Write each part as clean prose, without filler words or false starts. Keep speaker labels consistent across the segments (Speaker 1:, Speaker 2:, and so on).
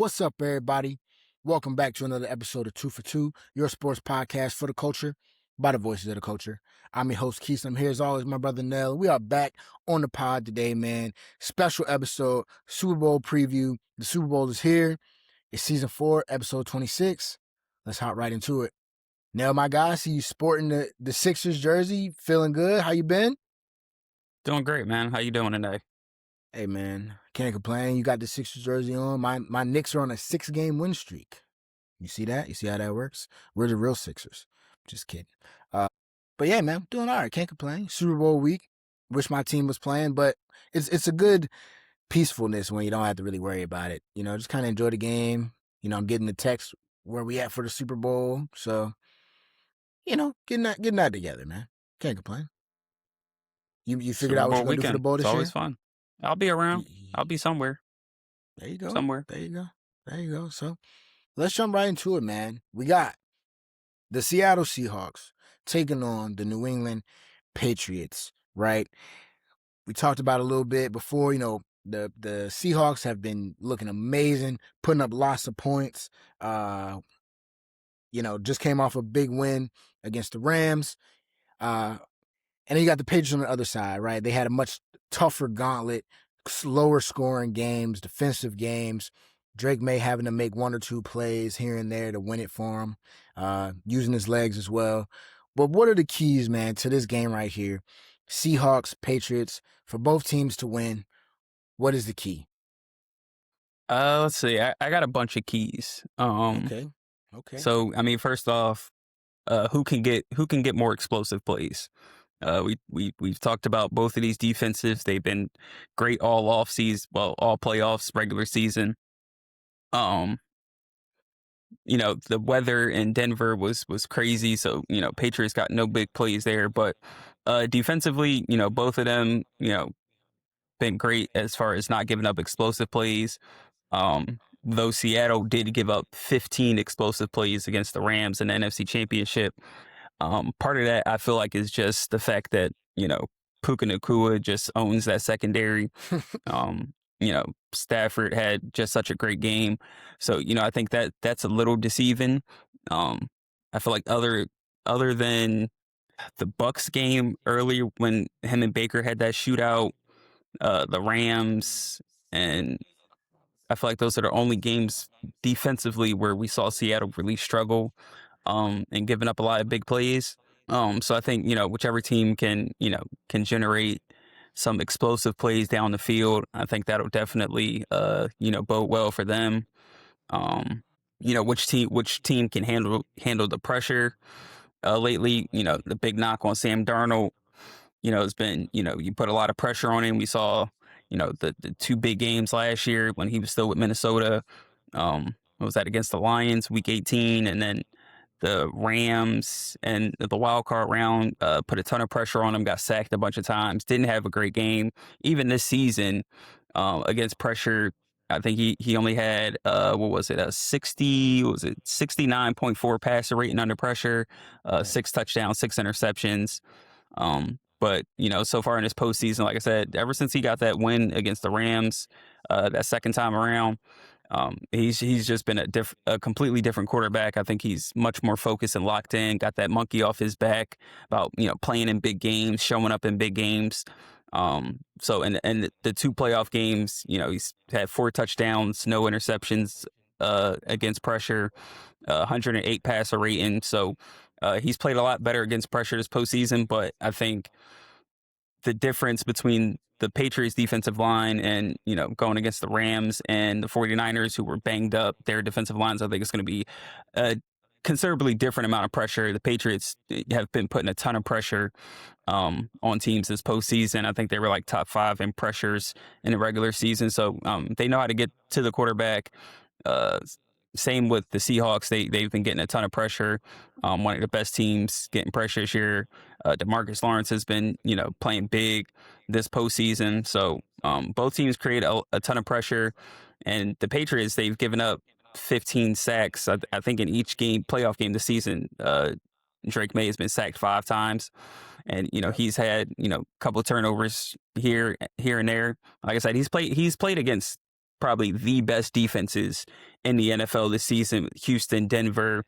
Speaker 1: What's up, everybody? Welcome back to another episode of 2 for 2, your sports podcast for the culture, by the voices of the culture. I'm your host, Keith. I'm here as always, my brother Nell. We are back on the pod today, man. Special episode, Super Bowl preview. The Super Bowl is here. It's season 4, episode 26. Let's hop right into it. Nell, my guy, I see you sporting the Sixers jersey. Feeling good? How you been?
Speaker 2: Doing great, man. How you doing today?
Speaker 1: Hey, man, can't complain. You got the Sixers jersey on. My Knicks are on a 6-game win streak. You see that? You see how that works? We're the real Sixers. Just kidding. But yeah, man, doing all right. Can't complain. Super Bowl week. Wish my team was playing, but it's a good peacefulness when you don't have to really worry about it. You know, just kind of enjoy the game. You know, I'm getting the text where we at for the Super Bowl. So, you know, getting that together, man. Can't complain. You figured
Speaker 2: Super
Speaker 1: out what
Speaker 2: Bowl
Speaker 1: you're going to do for the
Speaker 2: weekend.
Speaker 1: bowl
Speaker 2: It's
Speaker 1: this year?
Speaker 2: always fun. I'll be around. I'll be somewhere.
Speaker 1: There you go.
Speaker 2: Somewhere.
Speaker 1: There you go. There you go. So let's jump right into it, man. We got the Seattle Seahawks taking on the New England Patriots, right? We talked about it a little bit before, you know, the Seahawks have been looking amazing, putting up lots of points. You know, just came off a big win against the Rams. And then you got the Patriots on the other side, right? They had a much tougher gauntlet, slower scoring games, defensive games. Drake May having to make one or two plays here and there to win it for him, using his legs as well. But what are the keys, man, to this game right here? Seahawks, Patriots, for both teams to win, what is the key?
Speaker 2: Let's see. I got a bunch of keys.
Speaker 1: Okay.
Speaker 2: So I mean, first off, who can get more explosive plays? We've talked about both of these defenses. They've been great all off season, well, all playoffs, regular season. You know, the weather in Denver was crazy, so you know, Patriots got no big plays there, but defensively, you know, both of them, you know, been great as far as not giving up explosive plays. Though Seattle did give up 15 explosive plays against the Rams in the NFC Championship. Part of that I feel like is just the fact that, you know, Puka Nacua just owns that secondary. You know, Stafford had just such a great game. So, you know, I think that's a little deceiving. I feel like other than the Bucks game earlier when him and Baker had that shootout, the Rams, and I feel like those are the only games defensively where we saw Seattle really struggle, and giving up a lot of big plays. So I think, you know, whichever team can generate some explosive plays down the field, I think that'll definitely, you know, bode well for them. You know, which team can handle the pressure. Lately, you know, the big knock on Sam Darnold, you know, has been, you know, you put a lot of pressure on him. We saw, you know, the two big games last year when he was still with Minnesota. What was that, against the Lions, week 18, and then the Rams and the wild card round, put a ton of pressure on him, got sacked a bunch of times, didn't have a great game. Even this season, against pressure, I think he only had, what was it, 69.4 passer rating under pressure, 6 touchdowns, 6 interceptions. But, you know, so far in this postseason, like I said, ever since he got that win against the Rams, that second time around, he's just been a completely different quarterback. I think he's much more focused and locked in, got that monkey off his back about, you know, playing in big games, showing up in big games. So and the 2 playoff games, you know, he's had 4 touchdowns, no interceptions, against pressure, 108 passer rating. So he's played a lot better against pressure this postseason, but I think the difference between the Patriots defensive line and, you know, going against the Rams and the 49ers, who were banged up, their defensive lines, I think it's going to be a considerably different amount of pressure. The Patriots have been putting a ton of pressure on teams this postseason. I think they were like top 5 in pressures in the regular season. So they know how to get to the quarterback. Same with the Seahawks. They've been getting a ton of pressure. One of the best teams getting pressure this year. DeMarcus Lawrence has been, you know, playing big this postseason. So both teams create a ton of pressure. And the Patriots, they've given up 15 sacks. I think in each playoff game this season, Drake May has been sacked 5 times. And, you know, he's had, you know, a couple of turnovers here and there. Like I said, he's played against probably the best defenses in the NFL this season. Houston, Denver,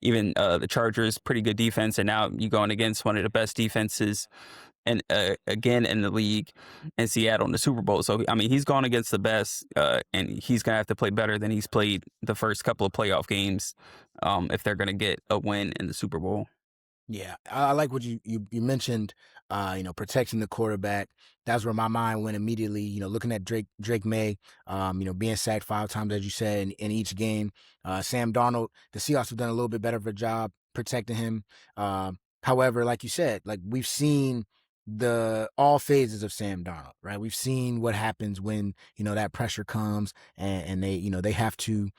Speaker 2: even the Chargers, pretty good defense, and now you're going against one of the best defenses and again in the league, in Seattle in the Super Bowl. So I mean, he's gone against the best, and he's gonna have to play better than he's played the first couple of playoff games, if they're gonna get a win in the Super Bowl.
Speaker 1: Yeah, I like what you mentioned. Protecting the quarterback. That's where my mind went immediately. Looking at Drake May. Being sacked 5 times, as you said, in each game. Sam Darnold. The Seahawks have done a little bit better of a job protecting him. However, like you said, like we've seen the all phases of Sam Darnold, right? We've seen what happens when that pressure comes and they have to.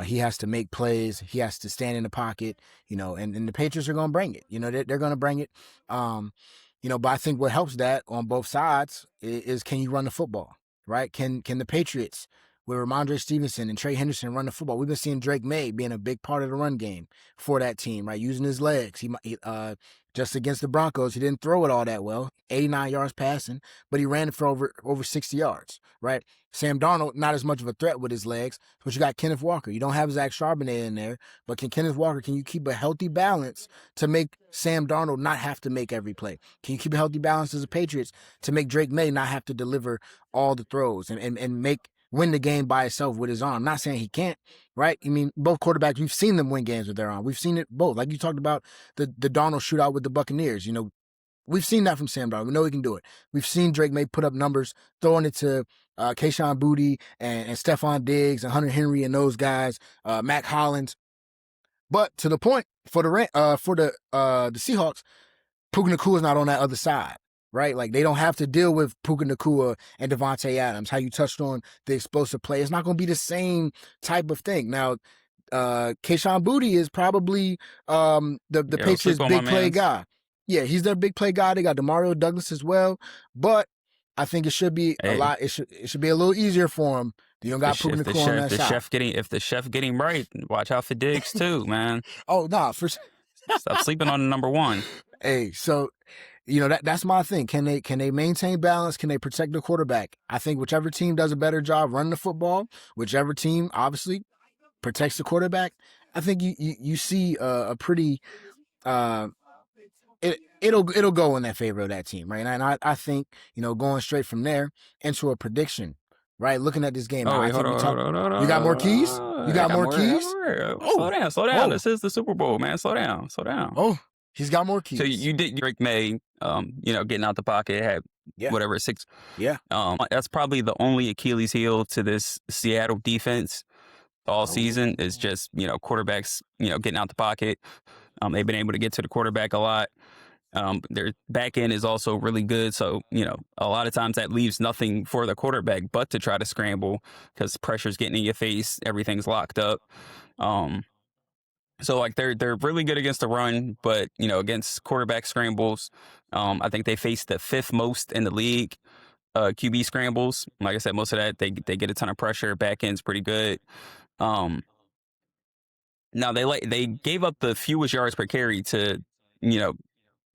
Speaker 1: He has to make plays. He has to stand in the pocket, and the Patriots are going to bring it. They're going to bring it. But I think what helps that on both sides is can you run the football, right? Can the Patriots with Ramondre Stevenson and Trey Henderson run the football? We've been seeing Drake May being a big part of the run game for that team, right? Using his legs. He just against the Broncos, he didn't throw it all that well. 89 yards passing, but he ran it for over 60 yards, right? Sam Darnold, not as much of a threat with his legs, but you got Kenneth Walker. You don't have Zach Charbonnet in there, but can you keep a healthy balance to make Sam Darnold not have to make every play? Can you keep a healthy balance as a Patriots to make Drake May not have to deliver all the throws and win the game by itself with his arm? I'm not saying he can't, right? I mean, both quarterbacks, we've seen them win games with their arm. We've seen it both. Like you talked about the Darnold shootout with the Buccaneers, we've seen that from Sam Darnold. We know he can do it. We've seen Drake May put up numbers, throwing it to Kayshon Boutte and Stephon Diggs and Hunter Henry and those guys, Mac Hollins. But to the point, for the Seahawks, Puka Nakua's not on that other side, right? Like they don't have to deal with Puka Nakua and Devontae Adams. How you touched on the explosive play, it's not going to be the same type of thing. Now, Kayshon Boutte is probably the
Speaker 2: Yeah,
Speaker 1: Patriots'
Speaker 2: sleep on my
Speaker 1: big play
Speaker 2: man's.
Speaker 1: guy. Yeah, he's their big play guy. They got Demario Douglas as well, but I think it should be a
Speaker 2: Hey,
Speaker 1: lot. It should be a little easier for him. You don't got Puka Nakua on that side.
Speaker 2: if the chef getting right, watch out for Diggs too, man.
Speaker 1: Oh no, for
Speaker 2: Stop sleeping on the number one.
Speaker 1: hey, so that's my thing. Can they maintain balance? Can they protect the quarterback? I think whichever team does a better job running the football, whichever team obviously protects the quarterback, I think you see a pretty uh it'll go in that favor of that team, right? And I think going straight from there into a prediction, right? Looking at this game
Speaker 2: Oh
Speaker 1: now, I
Speaker 2: wait, hold
Speaker 1: think we
Speaker 2: on, hold
Speaker 1: talked.
Speaker 2: on, hold on,
Speaker 1: You got more keys?
Speaker 2: hold
Speaker 1: You
Speaker 2: on. I
Speaker 1: got
Speaker 2: got
Speaker 1: more
Speaker 2: more. I got
Speaker 1: keys?
Speaker 2: more. Slow
Speaker 1: Oh,
Speaker 2: down, slow down.
Speaker 1: oh,
Speaker 2: This is the Super Bowl, man. Slow down, slow down.
Speaker 1: oh! He's got more
Speaker 2: So
Speaker 1: keys.
Speaker 2: you did Drake May, getting out the pocket, had
Speaker 1: Yeah,
Speaker 2: whatever six.
Speaker 1: yeah.
Speaker 2: That's probably the only Achilles heel to this Seattle defense all season is
Speaker 1: Oh,
Speaker 2: just quarterbacks getting out the pocket. They've been able to get to the quarterback a lot. Their back end is also really good, so a lot of times that leaves nothing for the quarterback but to try to scramble because pressure's getting in your face, everything's locked up. Um, so like they're really good against the run, but against quarterback scrambles, I think they face the fifth most in the league. QB scrambles, like I said, most of that they get a ton of pressure. Back end's pretty good. Um, Now they gave up the fewest yards per carry to you know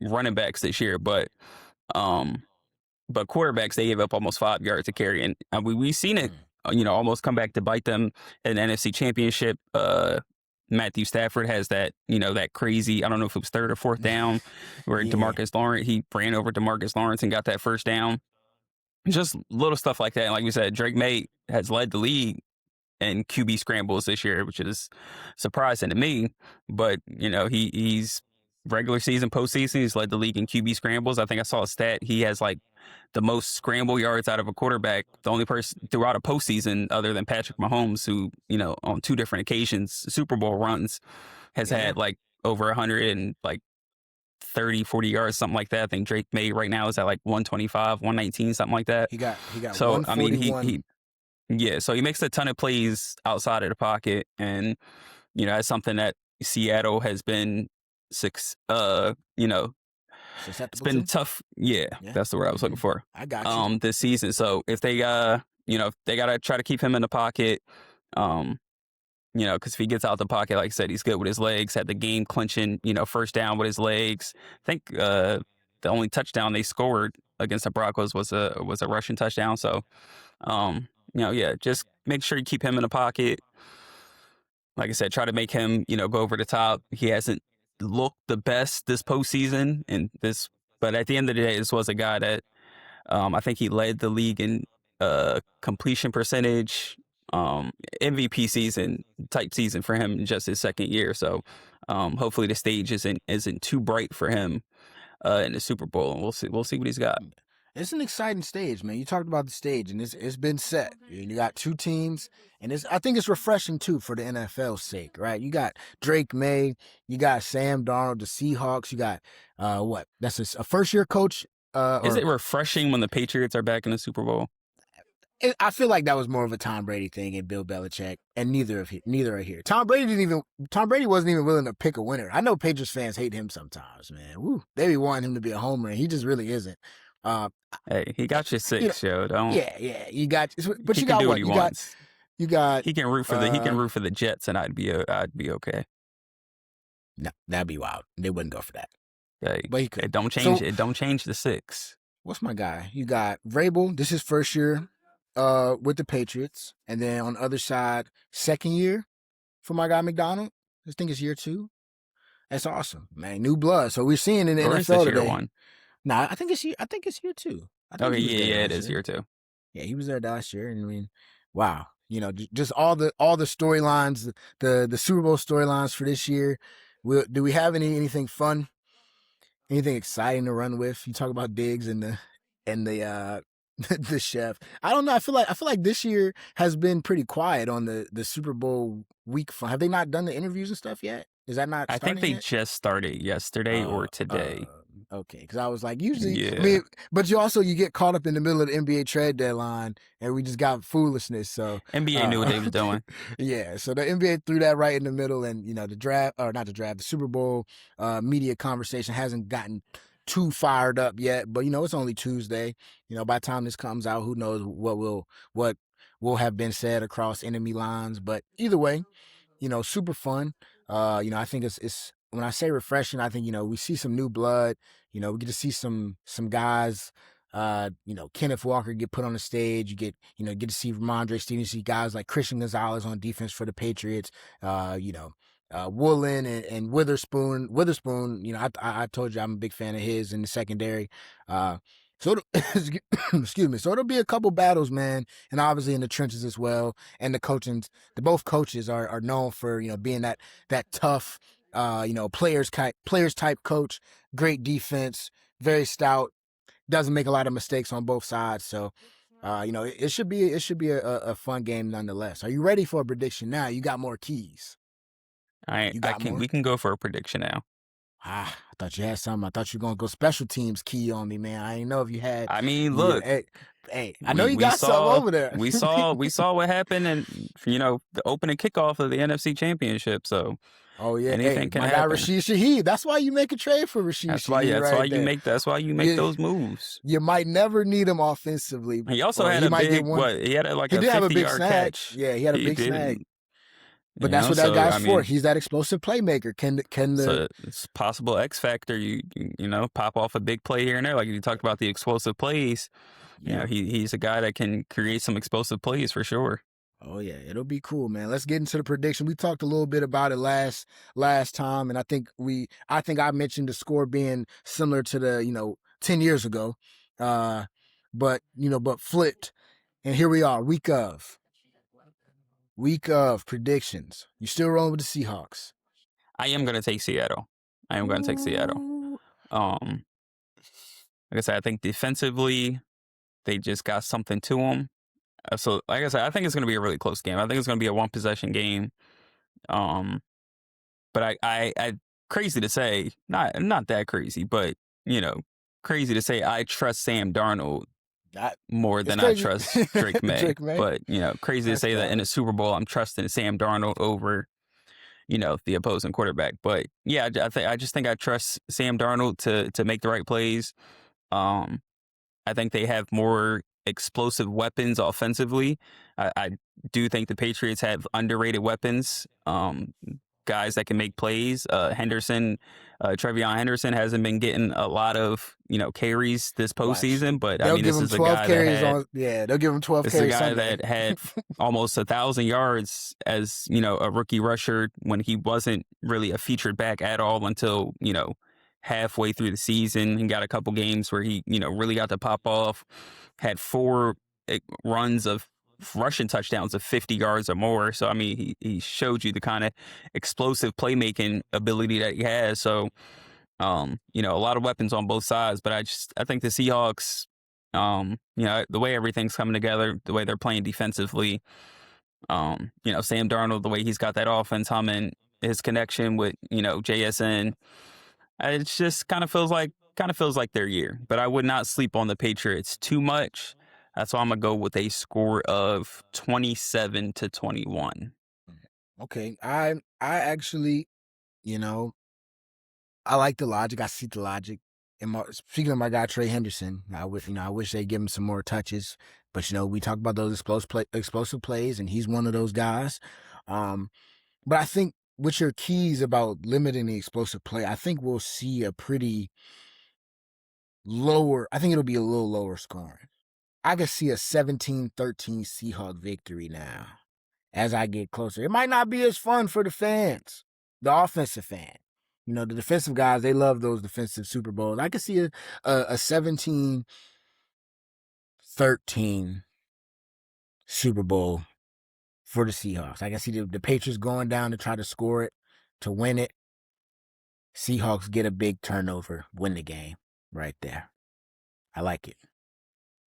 Speaker 2: running backs this year, um, but quarterbacks they gave up almost 5 yards to carry, and we've seen it
Speaker 1: mm,
Speaker 2: almost come back to bite them in the NFC Championship. Matthew Stafford has that crazy, I don't know if it was third or fourth down where
Speaker 1: yeah.
Speaker 2: Demarcus Lawrence he ran over Demarcus Lawrence and got that first down. Just little stuff like that. And like we said, Drake May has led the league and QB scrambles this year, which is surprising to me. But he's regular season, postseason, he's led the league in QB scrambles. I think I saw a stat. He has like the most scramble yards out of a quarterback, the only person throughout a postseason other than Patrick Mahomes, who on 2 different occasions, Super Bowl runs, has
Speaker 1: Yeah,
Speaker 2: had like over 100 and like 30, 40 yards, something like that. I think Drake May right now is at like 125, 119, something like that.
Speaker 1: he got
Speaker 2: So I mean, he
Speaker 1: 141.
Speaker 2: he yeah, so he makes a ton of plays outside of the pocket, and that's something that Seattle has been six. It's
Speaker 1: Susceptible
Speaker 2: been
Speaker 1: to.
Speaker 2: tough. Yeah,
Speaker 1: Yeah.
Speaker 2: that's the word I was looking
Speaker 1: Hmm.
Speaker 2: for.
Speaker 1: I got you.
Speaker 2: This season. So if they if they gotta try to keep him in the pocket, um, because if he gets out the pocket, like I said, he's good with his legs. Had the game clinching, first down with his legs. I think the only touchdown they scored against the Broncos was a rushing touchdown. So Yeah, just make sure you keep him in the pocket. Like I said, try to make him, go over the top. He hasn't looked the best this postseason, but at the end of the day, this was a guy that I think he led the league in completion percentage, MVP season type season for him in just his second year. So hopefully the stage isn't too bright for him in the Super Bowl, and we'll see what he's got.
Speaker 1: It's an exciting stage, man. You talked about the stage, and it's been set. You got two teams, and I think it's refreshing too for the NFL's sake, right? You got Drake May, you got Sam Darnold, the Seahawks. You got what? That's a first year coach.
Speaker 2: Is
Speaker 1: Or
Speaker 2: it refreshing when the Patriots are back in the Super Bowl?
Speaker 1: I feel like that was more of a Tom Brady thing and Bill Belichick, and neither are here. Tom Brady wasn't even willing to pick a winner. I know Patriots fans hate him sometimes, man. Woo, they be wanting him to be a homer, and he just really isn't. Uh,
Speaker 2: Hey, he got you
Speaker 1: you know,
Speaker 2: 6, yo. Don't
Speaker 1: yeah, you got, but
Speaker 2: He
Speaker 1: you
Speaker 2: can
Speaker 1: got
Speaker 2: do what
Speaker 1: what?
Speaker 2: he wants.
Speaker 1: You got,
Speaker 2: He can root for the Jets, and I'd be okay.
Speaker 1: no, that'd be wild. They wouldn't go for that,
Speaker 2: Hey,
Speaker 1: but he could.
Speaker 2: it don't change the 6.
Speaker 1: What's my guy? You got Vrabel. This is first year, with the Patriots, and then on the other side, second year for my guy McDonald. I think it's year 2. That's awesome, man. New blood. So we're seeing in the
Speaker 2: Or is
Speaker 1: NFL
Speaker 2: this year
Speaker 1: today.
Speaker 2: 1?
Speaker 1: Nah, I think it's year 2. I think
Speaker 2: Okay,
Speaker 1: he was there
Speaker 2: yeah, it
Speaker 1: last
Speaker 2: is
Speaker 1: year.
Speaker 2: year 2.
Speaker 1: Yeah, he was there last year, and I mean, wow. Just all the storylines, the Super Bowl storylines for this year. Do we have anything fun, anything exciting to run with? You talk about Diggs and the the chef. I don't know. I feel like this year has been pretty quiet on the Super Bowl week fun. Have they not done the interviews and stuff yet? Is that not
Speaker 2: I think
Speaker 1: starting
Speaker 2: they
Speaker 1: yet?
Speaker 2: just started yesterday
Speaker 1: Uh,
Speaker 2: or
Speaker 1: uh,
Speaker 2: today.
Speaker 1: okay. Because I was like, usually, I
Speaker 2: Yeah.
Speaker 1: mean, but you get caught up in the middle of the NBA trade deadline, and we just got foolishness. So,
Speaker 2: NBA knew what
Speaker 1: uh,
Speaker 2: they was doing.
Speaker 1: yeah. So the NBA threw that right in the middle, and the draft, or not the draft, the Super Bowl media conversation hasn't gotten too fired up yet. But it's only Tuesday. By the time this comes out, who knows what will have been said across enemy lines. But either way, super fun. I think it's when I say refreshing, I think, we see some new blood. We get to see some guys, Kenneth Walker get put on the stage. You get to see Ramondre Stevenson, see guys like Christian Gonzalez on defense for the Patriots. Woolen and Witherspoon. I told you I'm a big fan of his in the secondary. So excuse me. So it'll be a couple battles, man, and obviously in the trenches as well. And both coaches are known for being that tough, players type coach. Great defense, very stout. Doesn't make a lot of mistakes on both sides. So, it should be a fun game nonetheless. Are you ready for a prediction now? You got more keys.
Speaker 2: I
Speaker 1: You
Speaker 2: I
Speaker 1: got
Speaker 2: can
Speaker 1: more.
Speaker 2: We can go for a prediction now.
Speaker 1: I thought you had something. I thought you were gonna go special teams key on me, man. I didn't know if you had.
Speaker 2: I mean,
Speaker 1: Yeah,
Speaker 2: look,
Speaker 1: hey, I know
Speaker 2: we
Speaker 1: you
Speaker 2: we
Speaker 1: got something
Speaker 2: saw
Speaker 1: over there.
Speaker 2: we saw what happened, and the opening kickoff of the NFC Championship. So
Speaker 1: Oh yeah, hey,
Speaker 2: anything can
Speaker 1: my guy
Speaker 2: happen.
Speaker 1: Rashid Shaheed. That's why you make a trade for Rashid Shaheed right there.
Speaker 2: That's why you make
Speaker 1: You
Speaker 2: those moves.
Speaker 1: you might never need him offensively,
Speaker 2: He also
Speaker 1: or
Speaker 2: had
Speaker 1: he
Speaker 2: a
Speaker 1: might get
Speaker 2: big
Speaker 1: one.
Speaker 2: like
Speaker 1: He
Speaker 2: a
Speaker 1: did have a big
Speaker 2: 50-yard
Speaker 1: snag.
Speaker 2: catch.
Speaker 1: Yeah, he had a
Speaker 2: He
Speaker 1: big
Speaker 2: did,
Speaker 1: snag. But that's what that
Speaker 2: so
Speaker 1: guy's
Speaker 2: I
Speaker 1: for.
Speaker 2: mean,
Speaker 1: He's that explosive playmaker. Can the
Speaker 2: it's possible X factor. You pop off a big play here and there, like you talked about the explosive plays.
Speaker 1: yeah.
Speaker 2: He's a guy that can create some explosive plays for sure.
Speaker 1: Oh yeah, it'll be cool, man. Let's get into the prediction. We talked a little bit about it last time, and I think I mentioned the score being similar to the 10 years ago, but flipped, and here we are, week of predictions. You still rolling with the Seahawks?
Speaker 2: I am gonna take Seattle. I am gonna take Seattle.
Speaker 1: Ooh.
Speaker 2: Um, like I said, I think defensively they just got something to them. So, like I said, I think it's gonna be a really close game. I think it's gonna be a 1-possession game. Um, but I crazy to say, not that crazy, but you know, crazy to say I trust Sam Darnold
Speaker 1: That
Speaker 2: more
Speaker 1: it's
Speaker 2: than I
Speaker 1: crazy.
Speaker 2: trust Drake May.
Speaker 1: Drake May.
Speaker 2: But crazy to
Speaker 1: That's
Speaker 2: say that in
Speaker 1: valid.
Speaker 2: a Super Bowl I'm trusting Sam Darnold over the opposing quarterback. But yeah, I just think I trust Sam Darnold to make the right plays. Um, I think they have more explosive weapons offensively. I do think the Patriots have underrated weapons. guys that can make plays. Trevion Henderson hasn't been getting a lot of carries this
Speaker 1: Watch.
Speaker 2: postseason, but I
Speaker 1: They'll
Speaker 2: mean
Speaker 1: give
Speaker 2: this
Speaker 1: him
Speaker 2: is a
Speaker 1: 12
Speaker 2: guy that
Speaker 1: carries
Speaker 2: had
Speaker 1: on. Yeah, they'll give him 12
Speaker 2: this is a
Speaker 1: carries
Speaker 2: guy
Speaker 1: Sunday.
Speaker 2: that had almost 1,000 yards as a rookie rusher when he wasn't really a featured back at all until halfway through the season. He got a couple games where he really got to pop off. Had four runs of rushing touchdowns of 50 yards or more. So I mean, he showed you the kind of explosive playmaking ability that he has. So a lot of weapons on both sides, but I think the Seahawks, the way everything's coming together, the way they're playing defensively, Sam Darnold, the way he's got that offense humming, his connection with, JSN, it just kind of feels like their year. But I would not sleep on the Patriots too much. That's why I'm gonna go with a score of 27-21.
Speaker 1: Okay. I actually, you know, I like the logic. I see the logic. And speaking of my guy Trey Henderson, I wish they give him some more touches. But we talk about those explosive plays, and he's one of those guys. But I think with your keys about limiting the explosive play, I think we'll see a pretty lower. I think it'll be a little lower scoring. I could see a 17-13 Seahawk victory now as I get closer. It might not be as fun for the fans, the offensive fan. The defensive guys, they love those defensive Super Bowls. I could see a 17-13 Super Bowl for the Seahawks. I can see the Patriots going down to try to score it, to win it. Seahawks get a big turnover, win the game right there. I like it.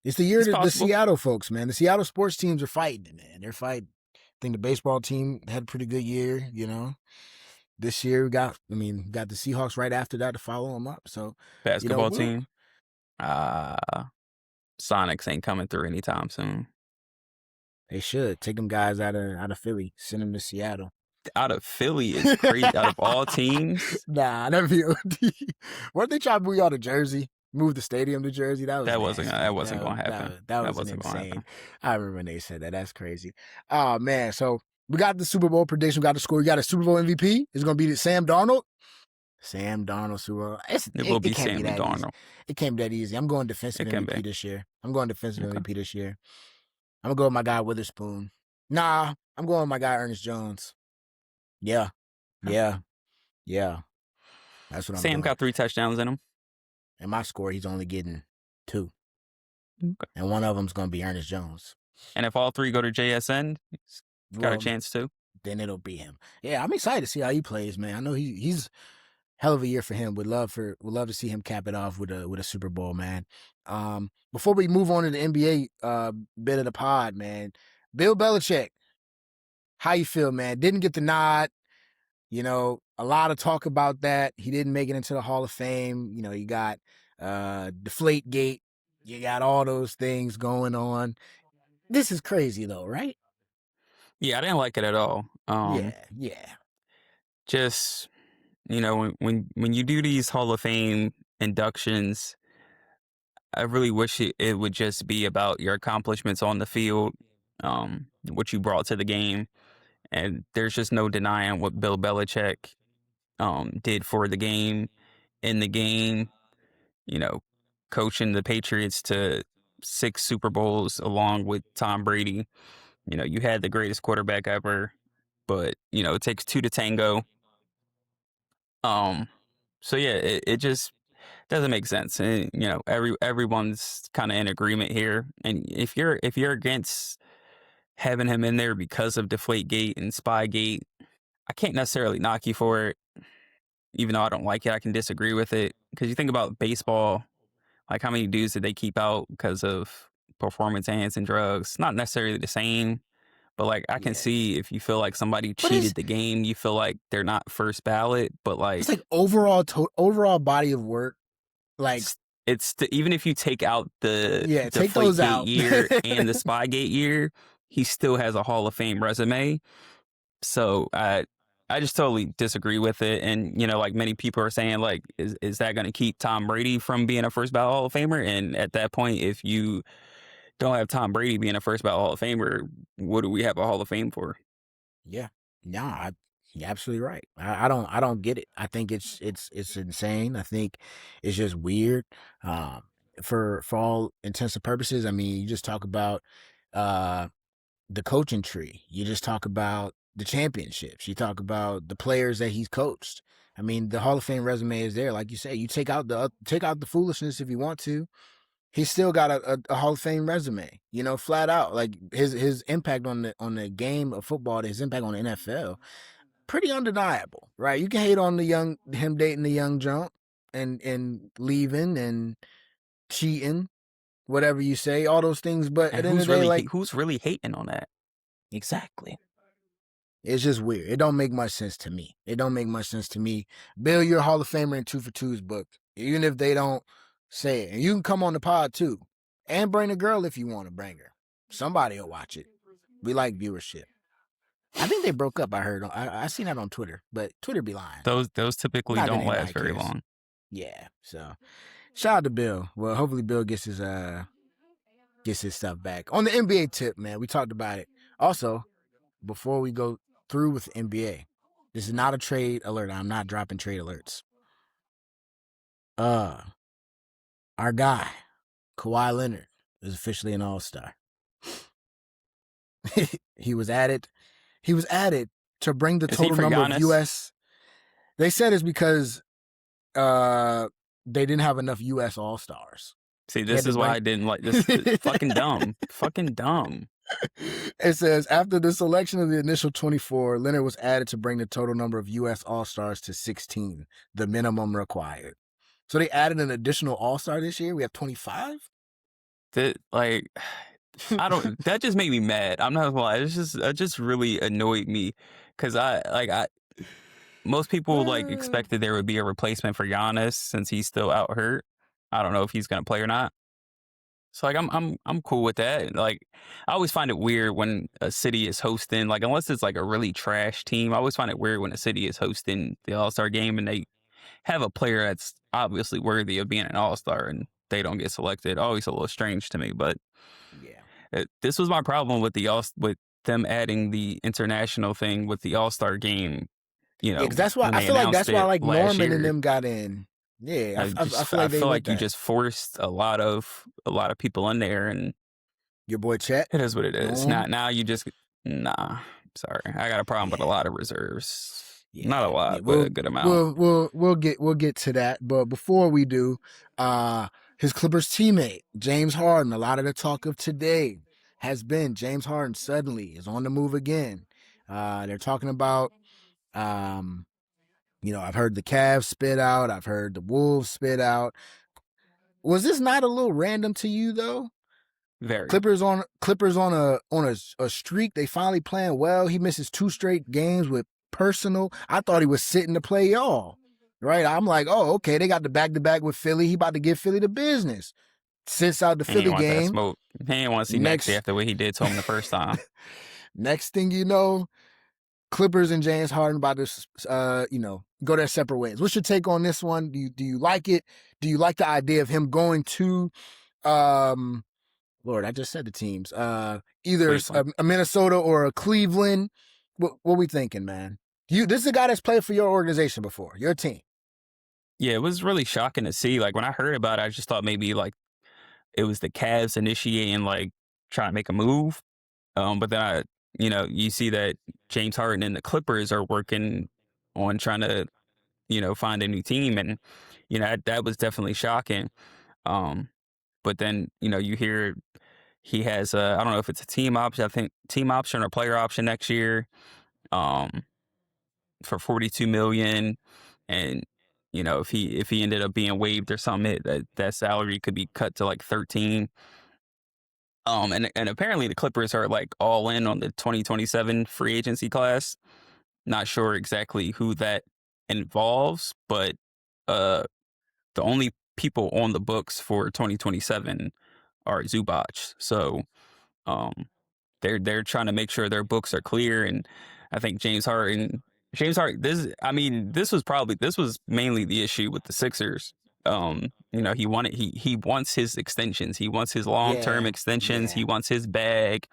Speaker 1: It's the year
Speaker 2: It's
Speaker 1: that the
Speaker 2: possible.
Speaker 1: Seattle folks, man. The Seattle sports teams are fighting, man. They're fighting. I think the baseball team had a pretty good year, This year we got the Seahawks right after that to follow them up. So,
Speaker 2: Basketball
Speaker 1: we'll
Speaker 2: team. Sonics ain't coming through anytime soon.
Speaker 1: they should take them guys out of Philly, send them to Seattle.
Speaker 2: Out of Philly is crazy. Out of all teams,
Speaker 1: Nah, that'd be OD. Weren't they trying to move y'all to Jersey? Move the stadium to Jersey? That was
Speaker 2: that wasn't
Speaker 1: nasty.
Speaker 2: that wasn't gonna happen.
Speaker 1: That
Speaker 2: That
Speaker 1: was an
Speaker 2: wasn't gonna
Speaker 1: insane.
Speaker 2: happen.
Speaker 1: I remember when they said that. That's crazy. Oh man, so we got the Super Bowl prediction. We got the score. We got a Super Bowl MVP. It's gonna be Sam Darnold. Sam Darnold Super Bowl.
Speaker 2: It will be
Speaker 1: It can't be
Speaker 2: Sammy
Speaker 1: that easy.
Speaker 2: Darnold.
Speaker 1: It can't be that easy. I'm going defensive
Speaker 2: It can
Speaker 1: MVP
Speaker 2: be.
Speaker 1: this year. I'm going defensive
Speaker 2: Okay.
Speaker 1: MVP this year. I'm gonna go with my guy Witherspoon. Nah, I'm going with my guy Ernest Jones. Yeah. Yeah. That's what I'm
Speaker 2: Sam
Speaker 1: doing.
Speaker 2: got 3 touchdowns in him.
Speaker 1: And my score, he's only getting 2.
Speaker 2: Okay.
Speaker 1: And one of them's going to be Ernest Jones.
Speaker 2: And if all 3 go to JSN, he's got a chance too.
Speaker 1: Then it'll be him. Yeah, I'm excited to see how he plays, man. I know he's hell of a year for him. Would love to see him cap it off with a Super Bowl, man. Before we move on to the NBA bit of the pod, man, Bill Belichick, how you feel, man? Didn't get the nod. A lot of talk about that. He didn't make it into the Hall of Fame. You got Deflategate. You got all those things going on. This is crazy though, right?
Speaker 2: Yeah, I didn't like it at all.
Speaker 1: Yeah.
Speaker 2: Just when you do these Hall of Fame inductions, I really wish it would just be about your accomplishments on the field, what you brought to the game, and there's just no denying what Bill Belichick did for the game, in the game, you know, coaching the Patriots to 6 Super Bowls along with Tom Brady. You had the greatest quarterback ever, but it takes 2 to tango. So yeah, it just doesn't make sense. And everyone's kind of in agreement here. And if you're against having him in there because of Deflategate and Spygate, I can't necessarily knock you for it. Even though I don't like it, I can disagree with it. Because you think about baseball, like how many dudes did they keep out because of performance enhancing drugs? Not necessarily the same, but like I can
Speaker 1: Yeah.
Speaker 2: see if you feel like somebody
Speaker 1: But
Speaker 2: cheated the game, you feel like they're not first ballot. But
Speaker 1: it's
Speaker 2: like
Speaker 1: like overall body of work. Like,
Speaker 2: even if you take out the
Speaker 1: yeah, take those
Speaker 2: Deflategate
Speaker 1: out.
Speaker 2: year and the Spygate year, he still has a Hall of Fame resume. So I just totally disagree with it. And like many people are saying, like, is that going to keep Tom Brady from being a first ballot Hall of Famer? And at that point, if you don't have Tom Brady being a first ballot Hall of Famer, what do we have a Hall of Fame for?
Speaker 1: Yeah. Nah, You're absolutely right. I don't get it. I think it's insane. I think it's just weird. Um, for all intents and purposes, I mean, you just talk about uh the coaching tree. You just talk about the championships. You talk about the players that he's coached. I mean, the Hall of Fame resume is there. Like you say, you take out the foolishness if you want to. He's still got a Hall of Fame resume. You know, flat out. Like his impact on the game of football, his impact on the NFL, pretty undeniable, right? You can hate on him dating the young jump and leaving and cheating, whatever you say, all those things. But
Speaker 2: And
Speaker 1: at the end of the day, like,
Speaker 2: who's really hating on that? Exactly.
Speaker 1: it's just weird. It don't make much sense to me. It don't make much sense to me. Bill, you're a Hall of Famer in 2 for 2's book, even if they don't say it. And you can come on the pod too, and bring a girl if you want to bring her. Somebody will watch it. We like viewership. I think they broke up. I heard. I seen that on Twitter, but Twitter be lying.
Speaker 2: Those typically
Speaker 1: Not that
Speaker 2: don't
Speaker 1: anybody
Speaker 2: last very
Speaker 1: cares.
Speaker 2: long.
Speaker 1: Yeah. So shout out to Bill. Well, hopefully Bill gets his stuff back. On the NBA tip, man, we talked about it. Also, before we go through with the NBA, this is not a trade alert. I'm not dropping trade alerts. Our guy, Kawhi Leonard, is officially an all-star. he was added. He was added to bring the
Speaker 2: Is he
Speaker 1: total
Speaker 2: for
Speaker 1: number of
Speaker 2: Giannis?
Speaker 1: US. They said it's because they didn't have enough US all-stars.
Speaker 2: See, this is why I didn't like this. Fucking dumb. Fucking dumb.
Speaker 1: It says, after the selection of the initial 24, Leonard was added to bring the total number of U.S. All-Stars to 16, the minimum required. So they added an additional All-Star this year? We have 25?
Speaker 2: That, like, I don't. That just made me mad. I'm not gonna lie. It just really annoyed me because most people like expected there would be a replacement for Giannis since he's still out hurt. I don't know if he's gonna play or not. So like I'm cool with that. Like I always find it weird when a city is hosting, like unless it's like a really trash team. I always find it weird when a city is hosting the All-Star game and they have a player that's obviously worthy of being an All-Star and they don't get selected. Always a little strange to me, but
Speaker 1: Yeah.
Speaker 2: this was my problem with with them adding the international thing with the All-Star game, you
Speaker 1: Yeah,
Speaker 2: know,
Speaker 1: because that's why
Speaker 2: when
Speaker 1: I
Speaker 2: they
Speaker 1: feel like
Speaker 2: announced
Speaker 1: that's why
Speaker 2: it
Speaker 1: like
Speaker 2: last
Speaker 1: Norman and
Speaker 2: year.
Speaker 1: them got in. Yeah, I feel
Speaker 2: I
Speaker 1: like they
Speaker 2: feel
Speaker 1: went
Speaker 2: like you
Speaker 1: that.
Speaker 2: just forced a lot of people in there, and
Speaker 1: Your boy Chet.
Speaker 2: it is what it is.
Speaker 1: Norm.
Speaker 2: Now you just nah. Sorry, I got a problem with a
Speaker 1: Yeah.
Speaker 2: lot of reserves. Not a
Speaker 1: Yeah.
Speaker 2: lot,
Speaker 1: Yeah.
Speaker 2: but a good amount.
Speaker 1: We'll get to that. But before we do, his Clippers teammate, James Harden, a lot of the talk of today has been James Harden suddenly is on the move again. They're talking about I've heard the Cavs spit out, I've heard the Wolves spit out. Was this not a little random to you though?
Speaker 2: Very.
Speaker 1: Clippers on a streak. They finally playing well. He misses 2 straight games with personal. I thought he was sitting to play y'all. Right? I'm like, oh, okay. They got the back to back with Philly. He about to give Philly the business. Sits out the
Speaker 2: He ain't
Speaker 1: Philly
Speaker 2: want that
Speaker 1: game.
Speaker 2: smoke. He ain't want to see Maxey
Speaker 1: Next
Speaker 2: after what he did to him the first time.
Speaker 1: next thing you know, Clippers and James Harden about to go their separate ways. What's your take on this one? Do you like it? Do you like the idea of him going to Lord, I just said the teams. Either
Speaker 2: Cleveland.
Speaker 1: a Minnesota or a Cleveland. What we thinking, man? This is a guy that's played for your organization before, your team.
Speaker 2: Yeah, it was really shocking to see. Like when I heard about it, I just thought maybe like it was the Cavs initiating like trying to make a move. But then you see that James Harden and the Clippers are working on trying to, find a new team, and that was definitely shocking. But then you hear he has I don't know if it's a team option. I think team option or player option next year, um, for 42 million, and if he ended up being waived or something, that salary could be cut to like 13. And apparently the Clippers are like all in on the 2027 free agency class. Not sure exactly who that involves, but the only people on the books for 2027 are Zubac. So um, they're trying to make sure their books are clear. And I think this was mainly the issue with the Sixers. He wants his extensions. He wants his long-term
Speaker 1: Yeah,
Speaker 2: extensions.
Speaker 1: yeah,
Speaker 2: He wants his bag.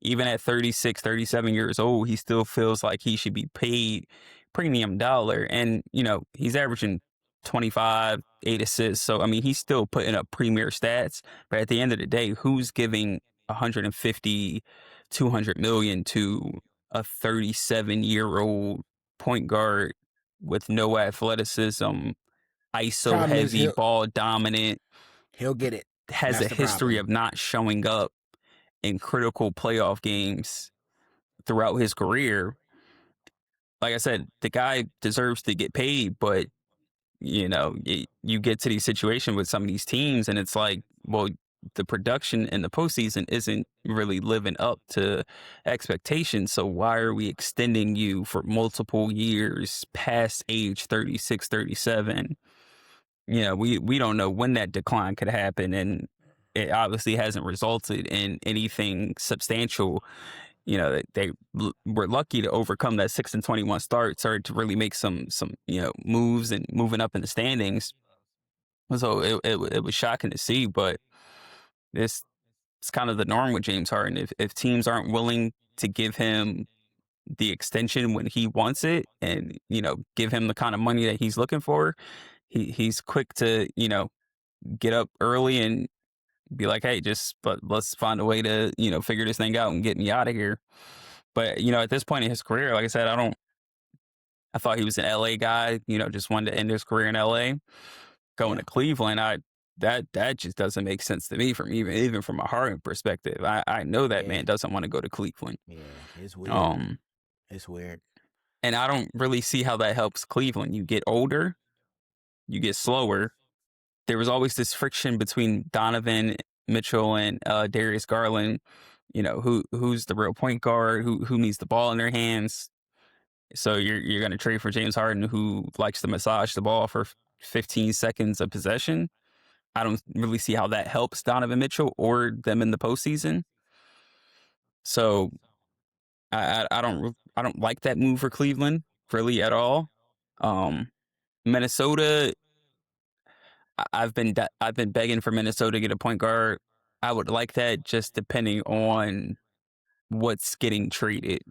Speaker 2: even at 36, 37 years old, he still feels like he should be paid premium dollar. And, he's averaging 25, 8 assists. So, I mean, he's still putting up premier stats. But at the end of the day, who's giving 150, 200 million to a 37-year-old point guard with no athleticism, ISO
Speaker 1: Problem is
Speaker 2: heavy, ball dominant,
Speaker 1: he'll get it.
Speaker 2: has a
Speaker 1: That's the
Speaker 2: history
Speaker 1: problem.
Speaker 2: of not showing up in critical playoff games throughout his career. Like I said, the guy deserves to get paid, but you get to these situations with some of these teams, and it's like, well, the production in the postseason isn't really living up to expectations. So why are we extending you for multiple years past age 36, 37? We don't know when that decline could happen, and it obviously hasn't resulted in anything substantial. They were lucky to overcome that 6-21 start, started to really make some moves and moving up in the standings. So it was shocking to see, but this it's kind of the norm with James Harden. If teams aren't willing to give him the extension when he wants it, and give him the kind of money that he's looking for, he's quick to get up early and be like, hey, but let's find a way to figure this thing out and get me out of here. But at this point in his career, like I said, I thought he was an LA guy, just wanted to end his career in LA. Going
Speaker 1: Yeah.
Speaker 2: to Cleveland, that just doesn't make sense to me, from even from a Harden perspective. I know that
Speaker 1: Yeah.
Speaker 2: man doesn't want to go to Cleveland.
Speaker 1: Yeah. It's weird.
Speaker 2: Um
Speaker 1: It's weird.
Speaker 2: and I don't really see how that helps Cleveland. You get older, you get slower. There was always this friction between Donovan Mitchell and Darius Garland. Who's the real point guard? Who needs the ball in their hands? So you're going to trade for James Harden, who likes to massage the ball for 15 seconds of possession. I don't really see how that helps Donovan Mitchell or them in the postseason. So I don't like that move for Cleveland really at all. Um, Minnesota, I've been begging for Minnesota to get a point guard. I would like that, just depending on what's getting traded.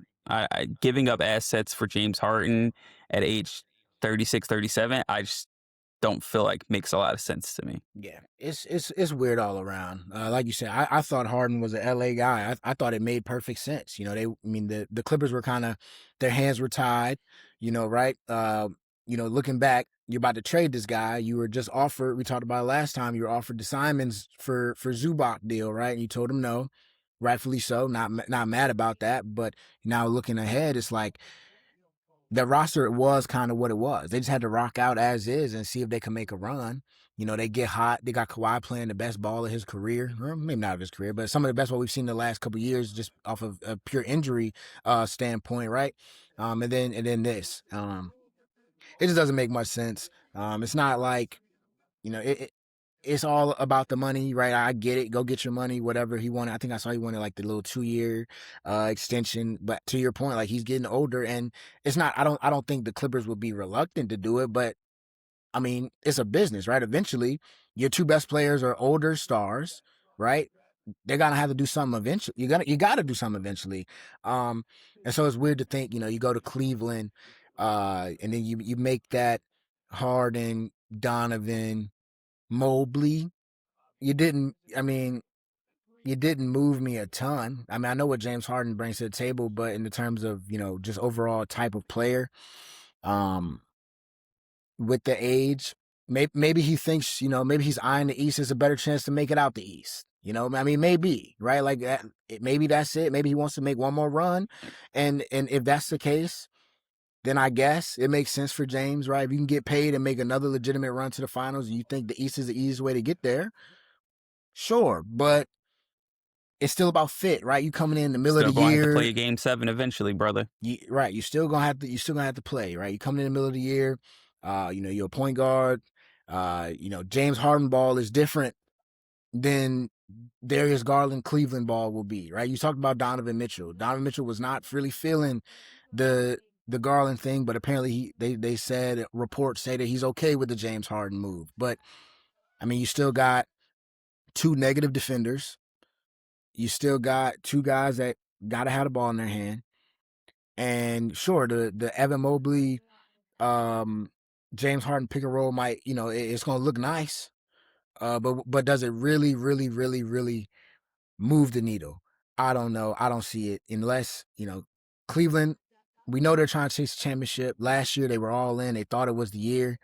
Speaker 2: Giving up assets for James Harden at age 36, 37, I just don't feel like makes a lot of sense to me.
Speaker 1: Yeah, it's weird all around. Like you said, I thought Harden was an LA guy. I thought it made perfect sense. The Clippers were kind of, their hands were tied. Right? Looking back, you're about to trade this guy. You were just offered. We talked about it last time. You were offered the Simons for Zubac deal, right? And you told him no, rightfully so. Not mad about that. But now looking ahead, it's like, the roster was kind of what it was. They just had to rock out as is and see if they can make a run. They get hot. They got Kawhi playing the best ball of his career, or maybe not of his career, but some of the best ball we've seen the last couple of years, just off of a pure injury standpoint, right? And then this, it just doesn't make much sense. It's not like, it's all about the money, right? I get it. Go get your money, whatever he wanted. I think I saw he wanted like the little 2-year extension. But to your point, like, he's getting older, and it's not. I don't think the Clippers would be reluctant to do it. But I mean, it's a business, right? Eventually, your two best players are older stars, right? They're gonna have to do something eventually. You gotta do something eventually. And so it's weird to think, you go to Cleveland, and then you make that Harden, Donovan, Mobley. You didn't. I mean, you didn't move me a ton. I mean, I know what James Harden brings to the table, but in the terms of just overall type of player, um, with the age, maybe he thinks maybe he's eyeing the East as a better chance to make it out the East. I mean, maybe, right? Like that. Maybe that's it. Maybe he wants to make one more run, and if that's the case, then I guess it makes sense for James, right? If you can get paid and make another legitimate run to the finals, and you think the East is the easiest way to get there, sure, but it's still about fit, right? You coming in the middle of
Speaker 2: Still
Speaker 1: the
Speaker 2: going to have to
Speaker 1: year,
Speaker 2: play a game 7 eventually, brother.
Speaker 1: right? You still gonna have to play, right? You coming in the middle of the year, you're a point guard. James Harden ball is different than Darius Garland Cleveland ball will be, right? You talked about Donovan Mitchell. Donovan Mitchell was not really feeling the the Garland thing, but apparently they said, reports say that he's okay with the James Harden move. But I mean, you still got two negative defenders. You still got two guys that gotta have the ball in their hand. And sure, the Evan Mobley, um, James Harden pick and roll might, it's gonna look nice. But does it really, really, really, really move the needle? I don't know. I don't see it unless Cleveland. We know they're trying to chase the championship. Last year they were all in. They thought it was the year.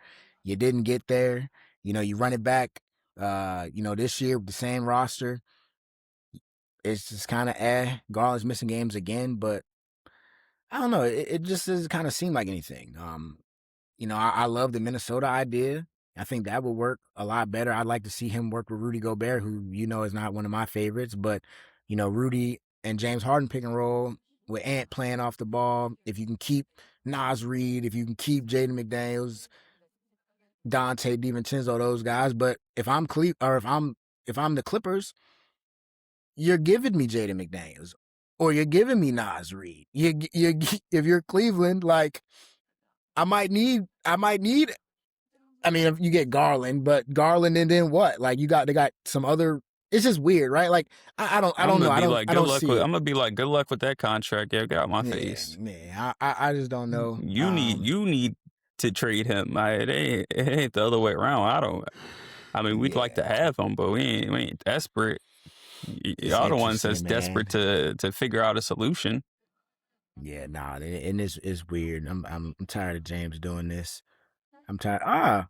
Speaker 1: You didn't get there. You run it back. This year with the same roster, it's just kind of Garland's missing games again, but I don't know. It just doesn't kind of seem like anything. I love the Minnesota idea. I think that would work a lot better. I'd like to see him work with Rudy Gobert, who is not one of my favorites, but Rudy and James Harden pick and roll with Ant playing off the ball. If you can keep Nas Reed, if you can keep Jaden McDaniels, Dante DiVincenzo, those guys. But if I'm if I'm the Clippers, you're giving me Jaden McDaniels, or you're giving me Nas Reed. If you're Cleveland, like I might need. I mean, if you get Garland, but Garland and then what? Like they got some other. It's just weird, right? Like I
Speaker 2: I'm
Speaker 1: don't know.
Speaker 2: gonna
Speaker 1: I
Speaker 2: be
Speaker 1: don't
Speaker 2: like,
Speaker 1: I
Speaker 2: good
Speaker 1: don't
Speaker 2: luck
Speaker 1: see
Speaker 2: with.
Speaker 1: it.
Speaker 2: I'm gonna be like, good luck with that contract. Yeah, get out my
Speaker 1: Yeah,
Speaker 2: face.
Speaker 1: yeah. I just don't know.
Speaker 2: You need to trade him. It ain't the other way around. I don't. I mean, we'd like to
Speaker 1: Yeah,
Speaker 2: have him, but we ain't desperate.
Speaker 1: it's
Speaker 2: Y'all the ones that's
Speaker 1: interesting,
Speaker 2: desperate
Speaker 1: man.
Speaker 2: to figure out a solution.
Speaker 1: Yeah, nah, and it's weird. I'm tired of James doing this. I'm tired.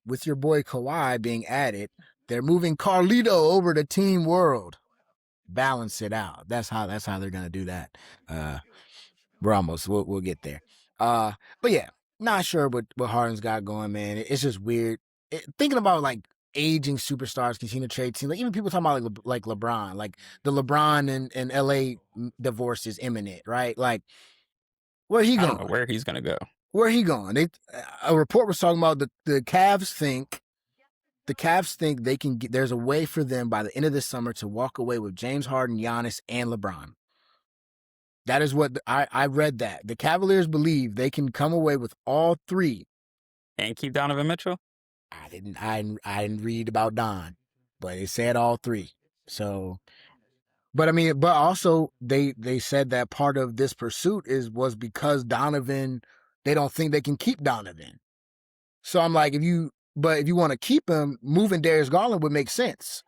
Speaker 1: With your boy Kawhi being added, they're moving Carlito over to Team World. Balance it out. That's how they're gonna do that. Uh, we're almost. We'll get there. But yeah, not sure what Harden's got going, man. It's just weird. Thinking about like aging superstars continue to trade teams. Like even people talking about like LeBron, like the LeBron and LA divorce is imminent, right? Like where he
Speaker 2: I don't know
Speaker 1: going?
Speaker 2: where he's gonna go.
Speaker 1: Where he going? A report was talking about the Cavs think. The Cavs think they can get. There's a way for them by the end of the summer to walk away with James Harden, Giannis, and LeBron. That is what I read. That the Cavaliers believe they can come away with all three.
Speaker 2: And keep Donovan Mitchell.
Speaker 1: I didn't read about Don, but it said all three. So, but I mean, but also they said that part of this pursuit was because Donovan. They don't think they can keep Donovan. So I'm like, if you want to keep him, moving Darius Garland would make sense,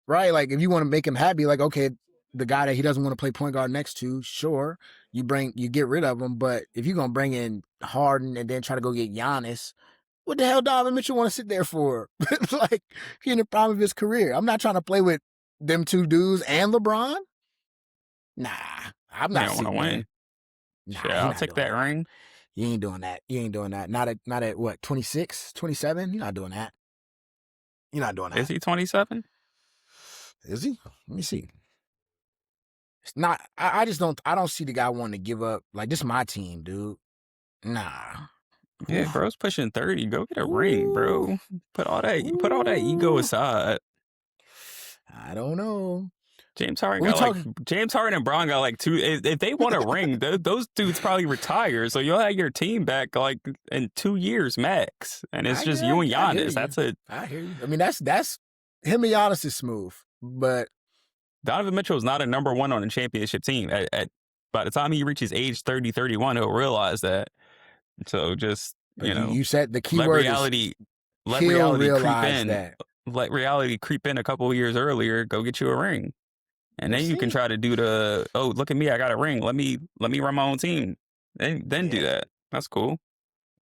Speaker 1: right? Like if you want to make him happy, like okay, the guy that he doesn't want to play point guard next to, sure, you get rid of him. But if you're gonna bring in Harden and then try to go get Giannis, what the hell Donovan Mitchell want to sit there for? Like he in the prime of his career. I'm not trying to play with them two dudes and LeBron. Nah, I'm
Speaker 2: You
Speaker 1: not
Speaker 2: don't want to
Speaker 1: sitting there.
Speaker 2: win.
Speaker 1: Nah,
Speaker 2: Sure,
Speaker 1: he
Speaker 2: I'll
Speaker 1: not
Speaker 2: take
Speaker 1: doing
Speaker 2: that
Speaker 1: that.
Speaker 2: ring.
Speaker 1: You ain't doing that. You ain't doing that. Not at what, 26, 27? You're not doing that. You're not doing
Speaker 2: Is
Speaker 1: that.
Speaker 2: he 27?
Speaker 1: Is he? Let me see. It's not. I just don't. I don't see the guy wanting to give up. Like this, is my team, dude. Nah.
Speaker 2: Yeah,
Speaker 1: Oof.
Speaker 2: bro's pushing 30. Go get a ring,
Speaker 1: Ooh.
Speaker 2: bro. Put all that ego
Speaker 1: Ooh.
Speaker 2: aside.
Speaker 1: I don't know.
Speaker 2: James Harden
Speaker 1: What we
Speaker 2: got like
Speaker 1: talking?
Speaker 2: James Harden and Braun got like two. If they want a ring, those dudes probably retire. So you'll have your team back like in 2 years max, and it's just you and
Speaker 1: I hear
Speaker 2: Giannis.
Speaker 1: you.
Speaker 2: That's it.
Speaker 1: I hear you. I mean, that's him and Giannis is smooth, but
Speaker 2: Donovan Mitchell is not a number one on a championship team. By the time he reaches age 30, 31, he'll realize that. So just
Speaker 1: but you said the key
Speaker 2: let
Speaker 1: word is
Speaker 2: reality let
Speaker 1: he'll
Speaker 2: reality creep
Speaker 1: realize
Speaker 2: in.
Speaker 1: that.
Speaker 2: Let reality creep in a couple of years earlier. Go get you a ring. And
Speaker 1: We'll
Speaker 2: then you can
Speaker 1: see.
Speaker 2: try to do look at me, I got a ring. Let me run my own team. Then do
Speaker 1: Yeah.
Speaker 2: that. That's cool.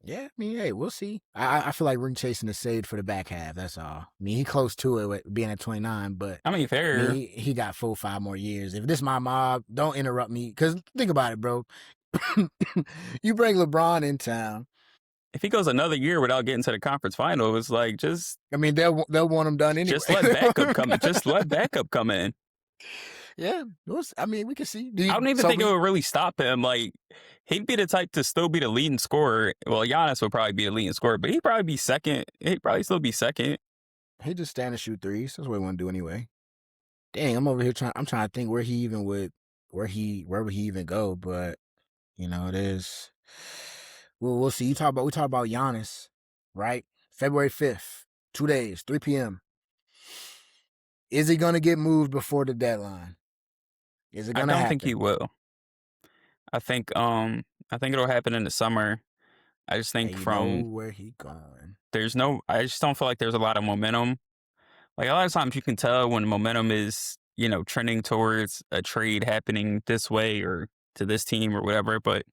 Speaker 1: Yeah, I mean, hey, we'll see. I feel like ring chasing is saved for the back half. That's all. I mean, he close to it with being at 29, but
Speaker 2: I mean,
Speaker 1: I mean,
Speaker 2: fair.
Speaker 1: he got 4 5 more years. If this my mob, don't interrupt me. Because think about it, bro. You bring LeBron in town.
Speaker 2: If he goes another year without getting to the conference final, it's like
Speaker 1: I mean, they'll want him done anyway.
Speaker 2: just let backup come in. Just let backup come in.
Speaker 1: Yeah, I mean, we can see.
Speaker 2: I don't even think it would really stop him. Like he'd be the type to still be the leading scorer. Well, Giannis would probably be the leading scorer, but he'd probably be second. He'd probably still be second.
Speaker 1: He just stand and shoot threes. That's what he want to do anyway. Dang, I'm over here trying. I'm trying to think where he even would, where would he even go? But it is. We'll see. We talk about Giannis, right? February 5th, 2 days, 3 p.m. Is he gonna get moved before the deadline? Is it
Speaker 2: I
Speaker 1: gonna
Speaker 2: don't think he
Speaker 1: happen?
Speaker 2: will. I think I think it'll happen in the summer. I just
Speaker 1: And
Speaker 2: think
Speaker 1: you know
Speaker 2: from
Speaker 1: where he going.
Speaker 2: I just don't feel like there's a lot of momentum. Like a lot of times you can tell when momentum is, trending towards a trade happening this way or to this team or whatever, but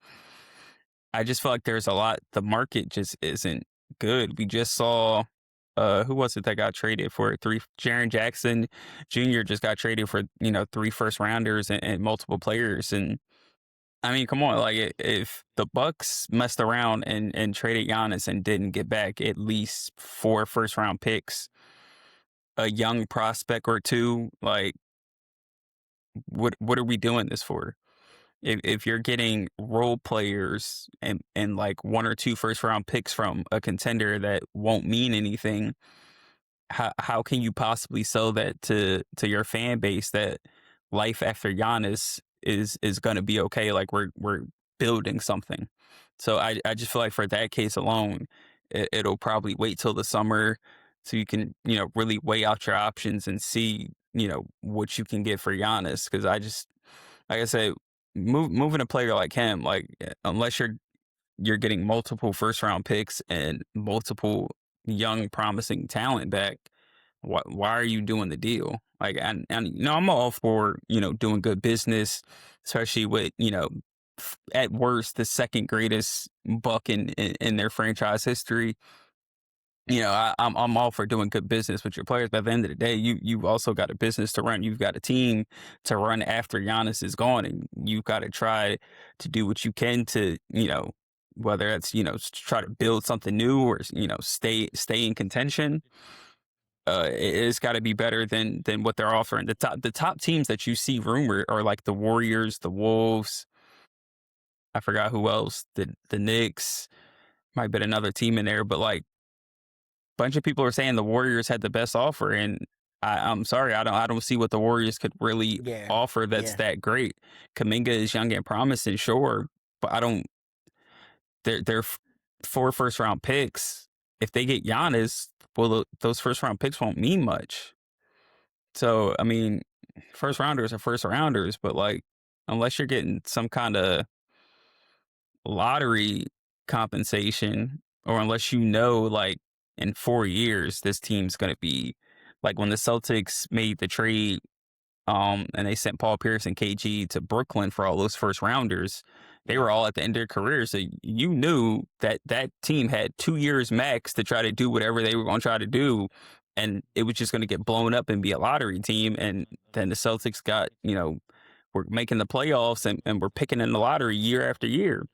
Speaker 2: I just feel like there's a lot the market just isn't good. We just saw who was it that got traded for three Jaren Jackson Jr. just got traded for, three first rounders and multiple players. And I mean, come on, like if the Bucks messed around and traded Giannis and didn't get back at least four first round picks, a young prospect or two, like what are we doing this for? If you're getting role players and like one or two first round picks from a contender that won't mean anything, how can you possibly sell that to your fan base that life after Giannis is going to be okay? Like we're building something. So I just feel like for that case alone, it'll probably wait till the summer so you can really weigh out your options and see what you can get for Giannis. Because I just like I said, moving a player like him, like unless you're getting multiple first round picks and multiple young promising talent back, why are you doing the deal? Like and I'm all for doing good business, especially with at worst the second greatest buck in their franchise history. I'm all for doing good business with your players, but at the end of the day, you've also got a business to run. You've got a team to run after Giannis is gone, and you've got to try to do what you can to whether it's try to build something new or stay in contention. It's got to be better than what they're offering. The top teams that you see rumored are like the Warriors, the Wolves. I forgot who else. The Knicks might be another team in there, but like bunch of people are saying the Warriors had the best offer, and I'm sorry, I don't see what the Warriors could really
Speaker 1: Yeah,
Speaker 2: offer that's
Speaker 1: yeah.
Speaker 2: that great. Kaminga is young and promising, sure, but I don't. They're four first round picks. If they get Giannis, well, those first round picks won't mean much. So I mean, first rounders are first rounders, but like unless you're getting some kind of lottery compensation, or unless like in 4 years this team's going to be like when the Celtics made the trade and they sent Paul Pierce and KG to Brooklyn for all those first rounders. They
Speaker 1: Yeah.
Speaker 2: were all at the end of their career, so you knew that that team had 2 years max to try to do whatever they were going to try to do, and it was just going to get blown up and be a lottery team. And then the Celtics got were making the playoffs and were picking in the lottery year after year.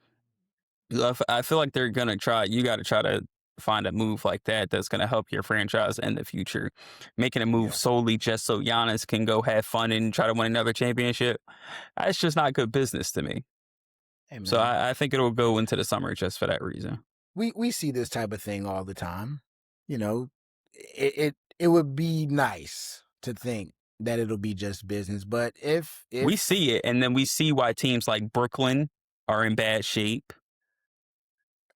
Speaker 2: I feel like they're gonna try. You got to try to find a move like that that's gonna help your franchise in the future. Making a move
Speaker 1: Yeah.
Speaker 2: solely just so Giannis can go have fun and try to win another championship, that's just not good business to me.
Speaker 1: Hey
Speaker 2: So
Speaker 1: man,
Speaker 2: I think it'll go into the summer just for that reason.
Speaker 1: we see this type of thing all the time. You know, it would be nice to think that it'll be just business, but
Speaker 2: We
Speaker 1: if
Speaker 2: see it, and then we see why teams like Brooklyn are in bad shape.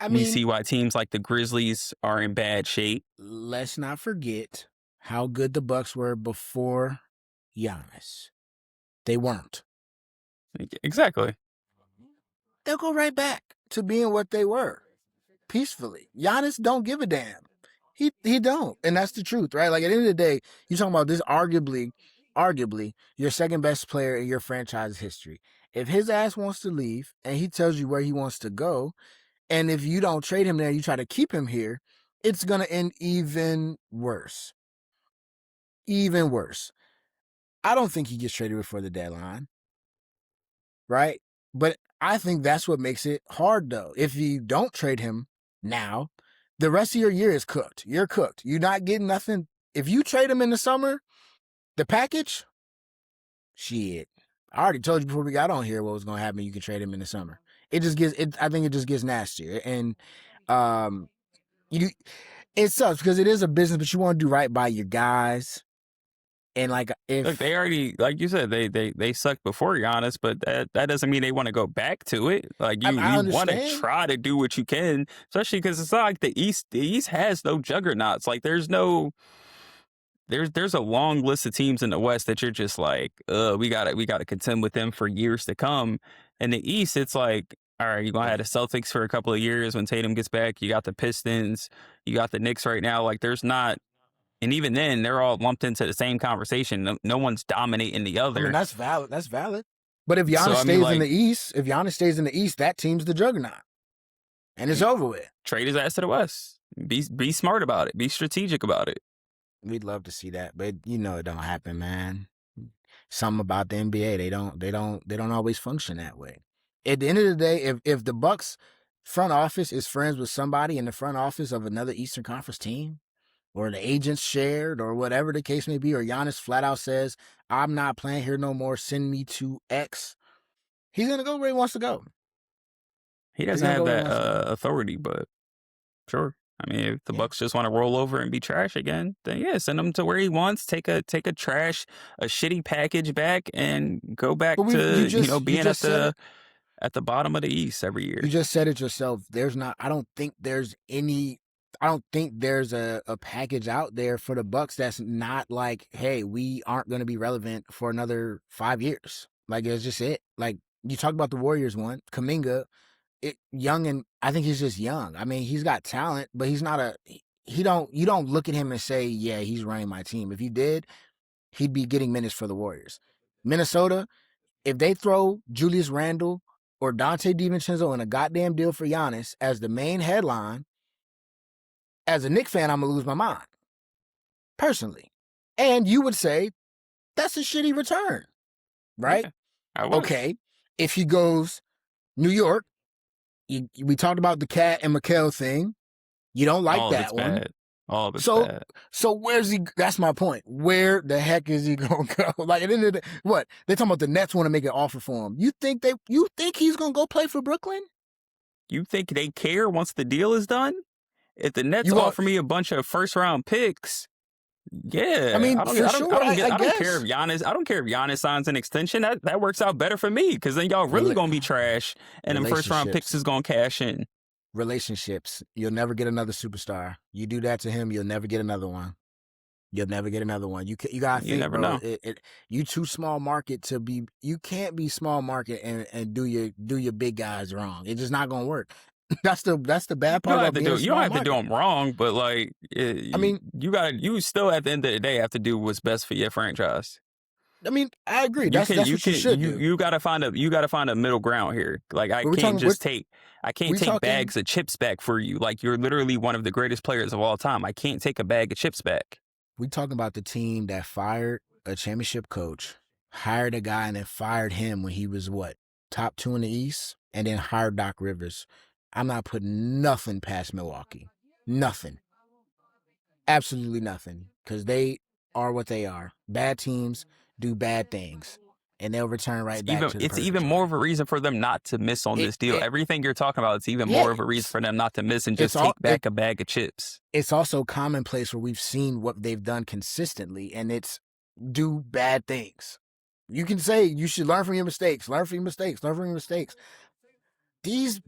Speaker 1: I
Speaker 2: We
Speaker 1: mean,
Speaker 2: see why teams like the Grizzlies are in bad shape.
Speaker 1: let's not forget how good the Bucks were before Giannis. They weren't.
Speaker 2: Exactly.
Speaker 1: They'll go right back to being what they were peacefully. Giannis don't give a damn. He don't, and that's the truth, right? Like at the end of the day, you talking about this arguably your second best player in your franchise history. If his ass wants to leave and he tells you where he wants to go, and if you don't trade him there, you try to keep him here, it's gonna end even worse. Even worse. I don't think he gets traded before the deadline, right? But I think that's what makes it hard, though. If you don't trade him now, the rest of your year is cooked. You're cooked. You're not getting nothing. If you trade him in the summer, the package, shit. I already told you before we got on here what was going to happen. You can trade him in the summer. It just gets. I think it just gets nastier, and um, you. It sucks because it is a business, but you want to do right by your guys. And like,
Speaker 2: Look,
Speaker 1: if
Speaker 2: they already, like you said, they sucked before Giannis, but that doesn't mean they want to go back to it. Like
Speaker 1: I
Speaker 2: you want to
Speaker 1: understand,
Speaker 2: try to do what you can, especially because it's not like the East. The East has no juggernauts. Like there's no there's a long list of teams in the West that you're just like, we gotta contend with them for years to come. In the East, it's like, all right, you're gonna have the Celtics for a couple of years when Tatum gets back. You got the Pistons, you got the Knicks right now. Like there's not, and even then, they're all lumped into the same conversation. No one's dominating the
Speaker 1: I mean,
Speaker 2: other.
Speaker 1: that's valid. That's valid. But if
Speaker 2: So
Speaker 1: Giannis
Speaker 2: I mean,
Speaker 1: stays in
Speaker 2: like,
Speaker 1: the East, that team's the juggernaut, and it's over with.
Speaker 2: trade his ass to the West. Be smart about it. Be strategic about it.
Speaker 1: We'd love to see that, but you know it don't happen, man. Something about the NBA, they don't always function that way. At the end of the day, if the Bucks front office is friends with somebody in the front office of another Eastern Conference team, or the agents shared, or whatever the case may be, or Giannis flat out says, "I'm not playing here no more. Send me to X." He's gonna go where he wants to go.
Speaker 2: He
Speaker 1: He's
Speaker 2: doesn't
Speaker 1: gonna
Speaker 2: have
Speaker 1: go where he
Speaker 2: that
Speaker 1: wants to go.
Speaker 2: authority, but sure. I mean, if the
Speaker 1: Yeah.
Speaker 2: Bucks just want to roll over and be trash again, then yeah, send him to where he wants. Take a trash, a shitty package back, and go back
Speaker 1: But you
Speaker 2: to
Speaker 1: just you
Speaker 2: being
Speaker 1: just said it.
Speaker 2: at the bottom of the East every
Speaker 1: You
Speaker 2: year.
Speaker 1: just said it yourself. I don't think there's a package out there for the Bucks that's not like, hey, we aren't going to be relevant for another 5 years. Like, it's just it. Like, you talk about the Warriors one, Kuminga, young, and I think he's just young. I mean, he's got talent, but he's not you don't look at him and say, yeah, he's running my team. If he did, he'd be getting minutes for the Warriors. Minnesota, if they throw Julius Randle or Dante DiVincenzo in a goddamn deal for Giannis as the main headline, as a Knicks fan, I'm going to lose my mind, personally. And you would say, that's a shitty return, right?
Speaker 2: Yeah, I would.
Speaker 1: Okay, if he goes New York, we talked about the Cat and Mikal thing. You don't like
Speaker 2: All of it's
Speaker 1: that one.
Speaker 2: bad. All of it's
Speaker 1: So
Speaker 2: bad.
Speaker 1: so where's he? That's my point. Where the heck is he gonna go? Like at the end of the what? They talking about the Nets want to make an offer for him. You think he's gonna go play for Brooklyn?
Speaker 2: You think they care once the deal is done? If the Nets
Speaker 1: You want?
Speaker 2: offer me a bunch of first round picks,
Speaker 1: I
Speaker 2: yeah,
Speaker 1: mean, for sure. I
Speaker 2: I don't care if
Speaker 1: guess
Speaker 2: Giannis. I don't care if Giannis signs an extension. That works out better for me because then y'all really
Speaker 1: Rela-
Speaker 2: gonna be trash, and then first round picks
Speaker 1: relationships.
Speaker 2: is gonna cash in.
Speaker 1: Relationships. You'll never get another superstar. You do that to him, you'll never get another one. You'll never get another one. You gotta
Speaker 2: You
Speaker 1: think,
Speaker 2: never
Speaker 1: bro.
Speaker 2: know.
Speaker 1: You too small market to be. You can't be small market and do your big guys wrong. It's just not gonna work. That's the bad
Speaker 2: You
Speaker 1: part
Speaker 2: don't have
Speaker 1: about
Speaker 2: to
Speaker 1: being
Speaker 2: do.
Speaker 1: a
Speaker 2: You don't
Speaker 1: small
Speaker 2: have to do
Speaker 1: market.
Speaker 2: them wrong, but like
Speaker 1: I mean,
Speaker 2: you got. You still at the end of the day have to do what's best for your franchise.
Speaker 1: I agree.
Speaker 2: You
Speaker 1: That's
Speaker 2: you
Speaker 1: what you
Speaker 2: can
Speaker 1: should do.
Speaker 2: you gotta find a middle ground here. Like
Speaker 1: But we're talking.
Speaker 2: I can't
Speaker 1: We
Speaker 2: take
Speaker 1: talking.
Speaker 2: bags of chips back for you. Like you're literally one of the greatest players of all time. I can't take a bag of chips back.
Speaker 1: We talking about the team that fired a championship coach, hired a guy, and then fired him when he was what, top 2 in the East, and then hired Doc Rivers. I'm not putting nothing past Milwaukee. Nothing. Absolutely nothing. Because they are what they are. Bad teams do bad things. And they'll return right back to the
Speaker 2: It's even more
Speaker 1: purgatory.
Speaker 2: of a reason for them not to miss on
Speaker 1: It
Speaker 2: this deal.
Speaker 1: it
Speaker 2: Everything you're talking about, it's even
Speaker 1: yeah,
Speaker 2: more of a reason for them not to miss and
Speaker 1: it's
Speaker 2: just
Speaker 1: all
Speaker 2: take back a bag of chips.
Speaker 1: it's also commonplace where we've seen what they've done consistently, and it's do bad things. You can say you should learn from your mistakes, learn from your mistakes, learn from your mistakes. These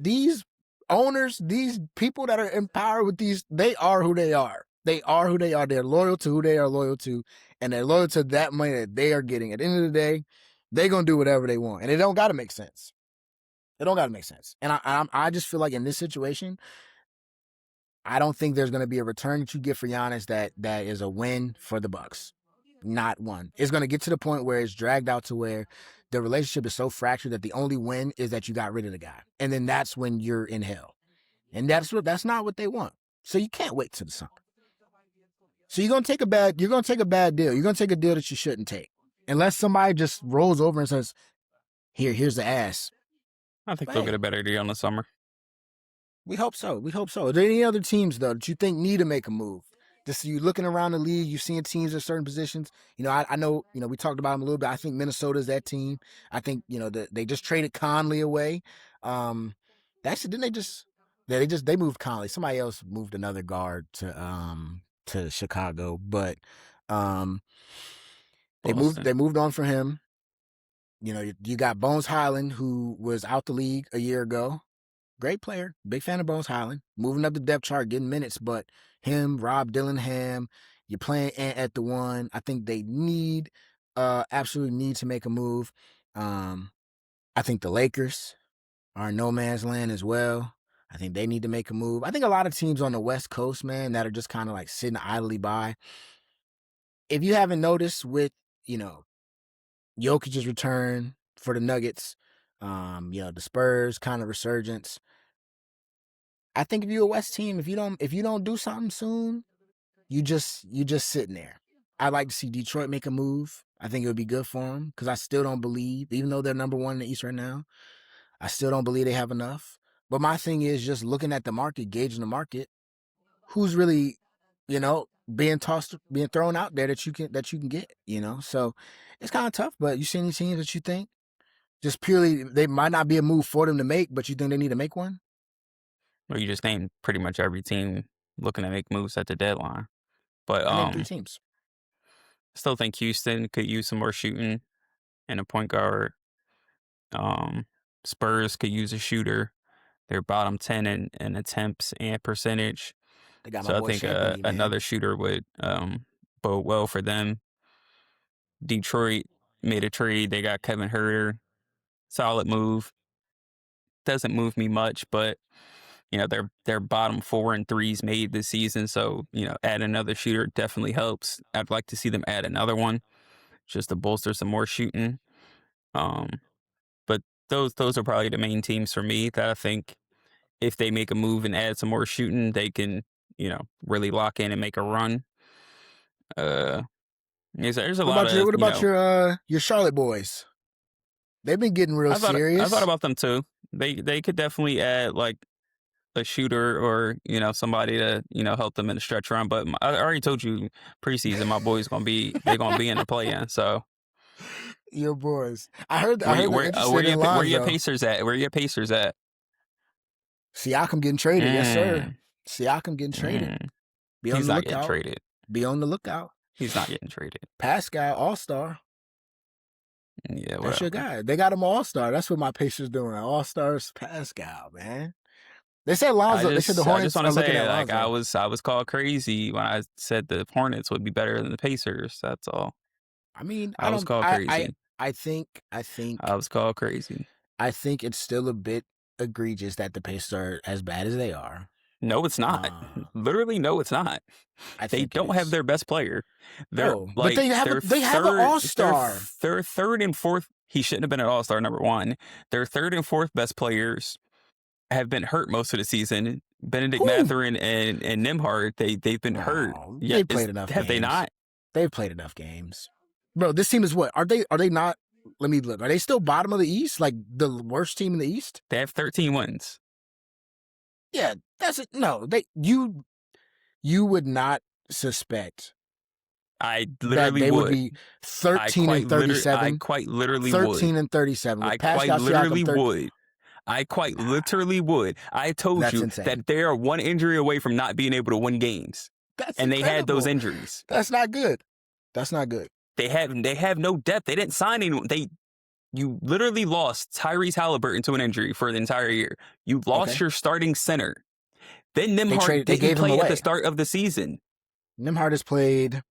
Speaker 1: owners, these people that are in power with these, they are who they are. They are who they are. They're loyal to who they are loyal to, and they're loyal to that money that they are getting. At the end of the day, they're gonna do whatever they want, and it don't gotta make sense. It don't gotta make sense. And I just feel like in this situation, I don't think there's gonna be a return that you get for Giannis that is a win for the Bucks. Not one. It's gonna get to the point where it's dragged out to where the relationship is so fractured that the only win is that you got rid of the guy, and then that's when you're in hell. And that's not what they want. So you can't wait till the summer. So you're gonna take a bad deal. You're gonna take a deal that you shouldn't take, unless somebody just rolls over and says, here's the ass.
Speaker 2: I think they'll get
Speaker 1: Hey,
Speaker 2: a better deal in the summer.
Speaker 1: we hope so. We hope so. Are there any other teams though that you think need to make a move? Just you looking around the league, you seeing teams in certain positions. I know, we talked about them a little bit. I think Minnesota's that team. I think, they just traded Conley away. Actually, didn't they just they moved Conley. Somebody else moved another guard to Chicago, but um
Speaker 2: Boston.
Speaker 1: they moved on from him. You got Bones Highland, who was out the league a year ago. Great player. Big fan of Bones Highland. Moving up the depth chart, getting minutes, but him, Rob Dillingham, You're playing at the 1. I think they absolutely need to make a move. I think the Lakers are in no man's land as well. I think they need to make a move. I think a lot of teams on the West Coast, man, that are just kind of like sitting idly by. If you haven't noticed with, Jokic's return for the Nuggets, the Spurs kind of resurgence. I think if you're a West team, if you don't do something soon, you just sitting there. I'd like to see Detroit make a move. I think it would be good for them because I still don't believe, even though they're number 1 in the East right now, I still don't believe they have enough. But my thing is just looking at the market, gauging the market, who's really, being thrown out there that you can get, So it's kind of tough. But you see any teams that you think just purely they might not be a move for them to make, but you think they need to make one?
Speaker 2: Well, you just named pretty much every team looking to make moves at the deadline. But
Speaker 1: I named 3 teams.
Speaker 2: still think Houston could use some more shooting and a point guard. Spurs could use a shooter. They're bottom 10 in attempts and percentage.
Speaker 1: They got my
Speaker 2: So I
Speaker 1: boy
Speaker 2: think
Speaker 1: Shampany, man.
Speaker 2: another shooter would bode well for them. Detroit made a trade. They got Kevin Huerter. Solid move. Doesn't move me much, but they're bottom 4 in threes made this season. So add another shooter definitely helps. I'd like to see them add another one just to bolster some more shooting. But those are probably the main teams for me that I think if they make a move and add some more shooting, they can really lock in and make a run. There's a
Speaker 1: What
Speaker 2: lot
Speaker 1: about
Speaker 2: of
Speaker 1: your Charlotte boys? They've been getting real serious.
Speaker 2: I thought about them too. They could definitely add like a shooter or somebody to help them in the stretch run. But I already told you preseason my boys gonna be in the play-in. So
Speaker 1: your boys, I heard they're interested in
Speaker 2: where your
Speaker 1: Lonzo.
Speaker 2: Pacers at? Where your Pacers at?
Speaker 1: Siakam getting traded, yes sir. Siakam getting traded. Be on
Speaker 2: He's
Speaker 1: the
Speaker 2: not
Speaker 1: lookout.
Speaker 2: getting traded.
Speaker 1: Be on the lookout.
Speaker 2: He's not getting traded.
Speaker 1: Pascal, All-Star.
Speaker 2: Yeah,
Speaker 1: that's your guy. They got him All-Star. That's what my Pacers doing. All-Stars, Pascal, man. They said Lonzo. They said the Hornets.
Speaker 2: I just want to say, like,
Speaker 1: Lonzo.
Speaker 2: I was called crazy when I said the Hornets would be better than the Pacers. That's all.
Speaker 1: I mean,
Speaker 2: I was called crazy.
Speaker 1: I think
Speaker 2: I was called crazy.
Speaker 1: I think it's still a bit egregious that the Pacers are as bad as they are.
Speaker 2: No, it's not. Literally, no, it's not. They don't have their best player.
Speaker 1: But they have an All-Star.
Speaker 2: They're third and fourth. He shouldn't have been an All-Star, number one. Their third and fourth best players have been hurt most of the season. Benedict Mathurin and Nembhard, they've been hurt.
Speaker 1: Yeah, they played enough games.
Speaker 2: Have they not?
Speaker 1: They've played enough games. Bro, this team is what? Are they not? Let me look. Are they still bottom of the East? Like the worst team in the East?
Speaker 2: They have 13 wins.
Speaker 1: Yeah, that's it. No, you would not suspect.
Speaker 2: I literally
Speaker 1: would be 13 and 37.
Speaker 2: I quite literally
Speaker 1: 13
Speaker 2: would.
Speaker 1: and 37.
Speaker 2: I quite literally would. I quite literally would. I told you that they are one injury away from not being able to win games. And they had those injuries.
Speaker 1: That's not good. That's not good.
Speaker 2: They have no depth. They didn't sign anyone. You literally lost Tyrese Halliburton to an injury for the entire year. You lost your starting center. Then Nembhard didn't play at the start of the season.
Speaker 1: Nembhard has played.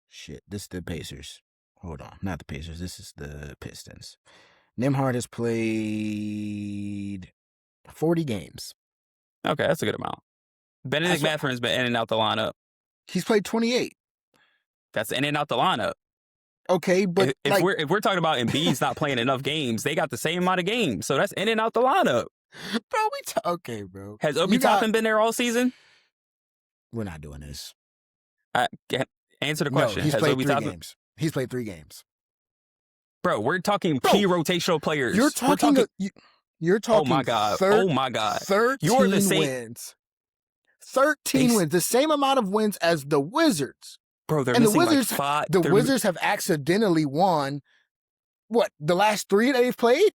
Speaker 1: Shit, this is the Pacers. Hold on, not the Pacers. This is the Pistons. Nembhard has played 40 games.
Speaker 2: Okay, that's a good amount. Benedict Mathurin's been in and out the lineup.
Speaker 1: He's played 28.
Speaker 2: That's in and out the lineup.
Speaker 1: Okay, but
Speaker 2: if we're talking about Embiid's not playing enough games, they got the same amount of games, so that's in and out the lineup.
Speaker 1: Bro, okay, bro.
Speaker 2: Has Obi Toppin been there all season?
Speaker 1: We're not doing this.
Speaker 2: Answer the question.
Speaker 1: No, he's played 3 games. He's played 3 games.
Speaker 2: Bro, we're talking key rotational players.
Speaker 1: You're talking.
Speaker 2: Oh my god! Oh my god!
Speaker 1: 13 wins. 13 wins. The same amount of wins as the Wizards.
Speaker 2: Bro, they're missing
Speaker 1: Wizards,
Speaker 2: like 5.
Speaker 1: The Wizards have accidentally won. What, the last 3 that they've played?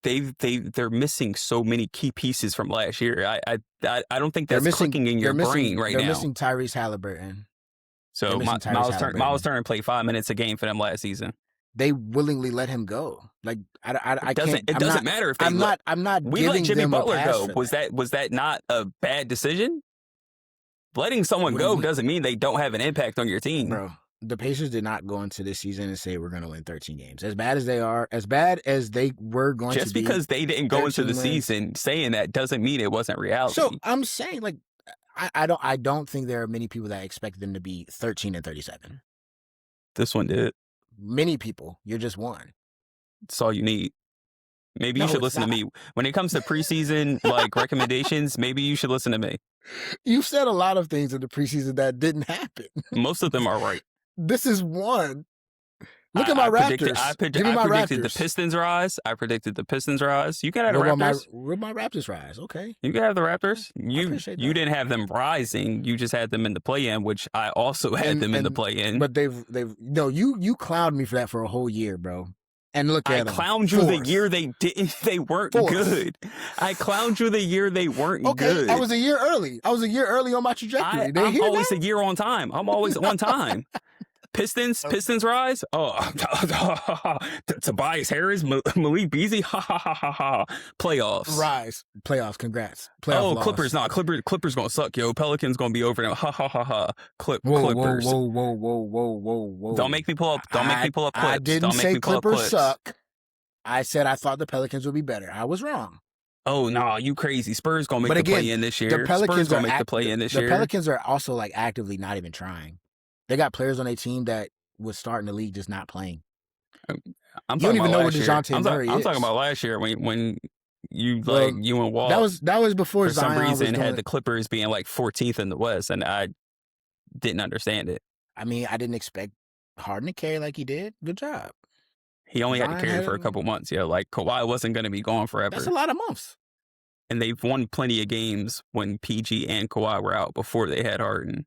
Speaker 2: They're missing so many key pieces from last year. I don't think that's clicking in your brain right now.
Speaker 1: They're missing Tyrese Halliburton.
Speaker 2: So Miles Turner played 5 minutes a game for them last season.
Speaker 1: They willingly let him go. Like
Speaker 2: it doesn't matter if they
Speaker 1: I'm not
Speaker 2: we
Speaker 1: giving
Speaker 2: let Jimmy
Speaker 1: them
Speaker 2: Butler
Speaker 1: a pass
Speaker 2: go.
Speaker 1: for
Speaker 2: Was that not a bad decision? letting someone
Speaker 1: What do you
Speaker 2: go
Speaker 1: mean?
Speaker 2: doesn't mean they don't have an impact on your team.
Speaker 1: Bro, the Pacers did not go into this season and say we're going to win 13 games. As bad as they are, as bad as they were going to
Speaker 2: Just
Speaker 1: be,
Speaker 2: because they didn't go into the
Speaker 1: 13 wins.
Speaker 2: season saying that doesn't mean it wasn't reality.
Speaker 1: So I'm saying, like, I don't think there are many people that expect them to be 13-37.
Speaker 2: This one did.
Speaker 1: Many people. You're just one.
Speaker 2: That's all you need. Maybe you
Speaker 1: No,
Speaker 2: should
Speaker 1: it's
Speaker 2: listen to
Speaker 1: not.
Speaker 2: me. When it comes to preseason like recommendations, maybe you should listen to me.
Speaker 1: You've said a lot of things in the preseason that didn't happen.
Speaker 2: Most of them are right.
Speaker 1: This is one. Look at my
Speaker 2: I
Speaker 1: Raptors.
Speaker 2: predicted
Speaker 1: Give me my
Speaker 2: the
Speaker 1: Raptors.
Speaker 2: Pistons rise. I predicted the Pistons rise. You can have the
Speaker 1: Where
Speaker 2: Raptors.
Speaker 1: my Raptors rise? Okay.
Speaker 2: You can have the Raptors.
Speaker 1: I appreciate
Speaker 2: You
Speaker 1: that.
Speaker 2: didn't have them rising. You just had them in the play-in, which I also had them in the play-in.
Speaker 1: But they've no. You clowned me for that for a whole year, bro. And look at them.
Speaker 2: I clowned you the year they didn't. They weren't good. I clowned you the year they weren't good.
Speaker 1: I was a year early. I was a year early on my trajectory.
Speaker 2: I'm always a year on time. I'm always on time. Pistons rise. Oh, Tobias Harris, Malik Beasley. Ha ha ha ha ha. Playoffs.
Speaker 1: Congrats.
Speaker 2: Loss. Clippers. Clippers gonna suck, yo. Pelicans gonna be over now. Ha ha ha ha. Clippers.
Speaker 1: Whoa.
Speaker 2: Don't make me pull up. Don't make me pull up clips.
Speaker 1: I didn't say Clippers suck. I said I thought the Pelicans would be better. I was wrong.
Speaker 2: Oh no, you crazy! Spurs gonna make the play in this year. Spurs gonna make the play in this year.
Speaker 1: The Pelicans are also like actively not even trying. They got players on their team that was starting the league just not playing.
Speaker 2: You
Speaker 1: don't even know what DeJounte Murray is.
Speaker 2: I'm talking about last year when you and Walt.
Speaker 1: That was before
Speaker 2: for
Speaker 1: Zion
Speaker 2: some reason
Speaker 1: was
Speaker 2: had the Clippers being like 14th in the West, and I didn't understand it.
Speaker 1: I mean, I didn't expect Harden to carry like he did. Good job.
Speaker 2: He only had to carry for a couple months. Yeah, like Kawhi wasn't going to be gone forever.
Speaker 1: That's a lot of months.
Speaker 2: And they've won plenty of games when PG and Kawhi were out before they had Harden.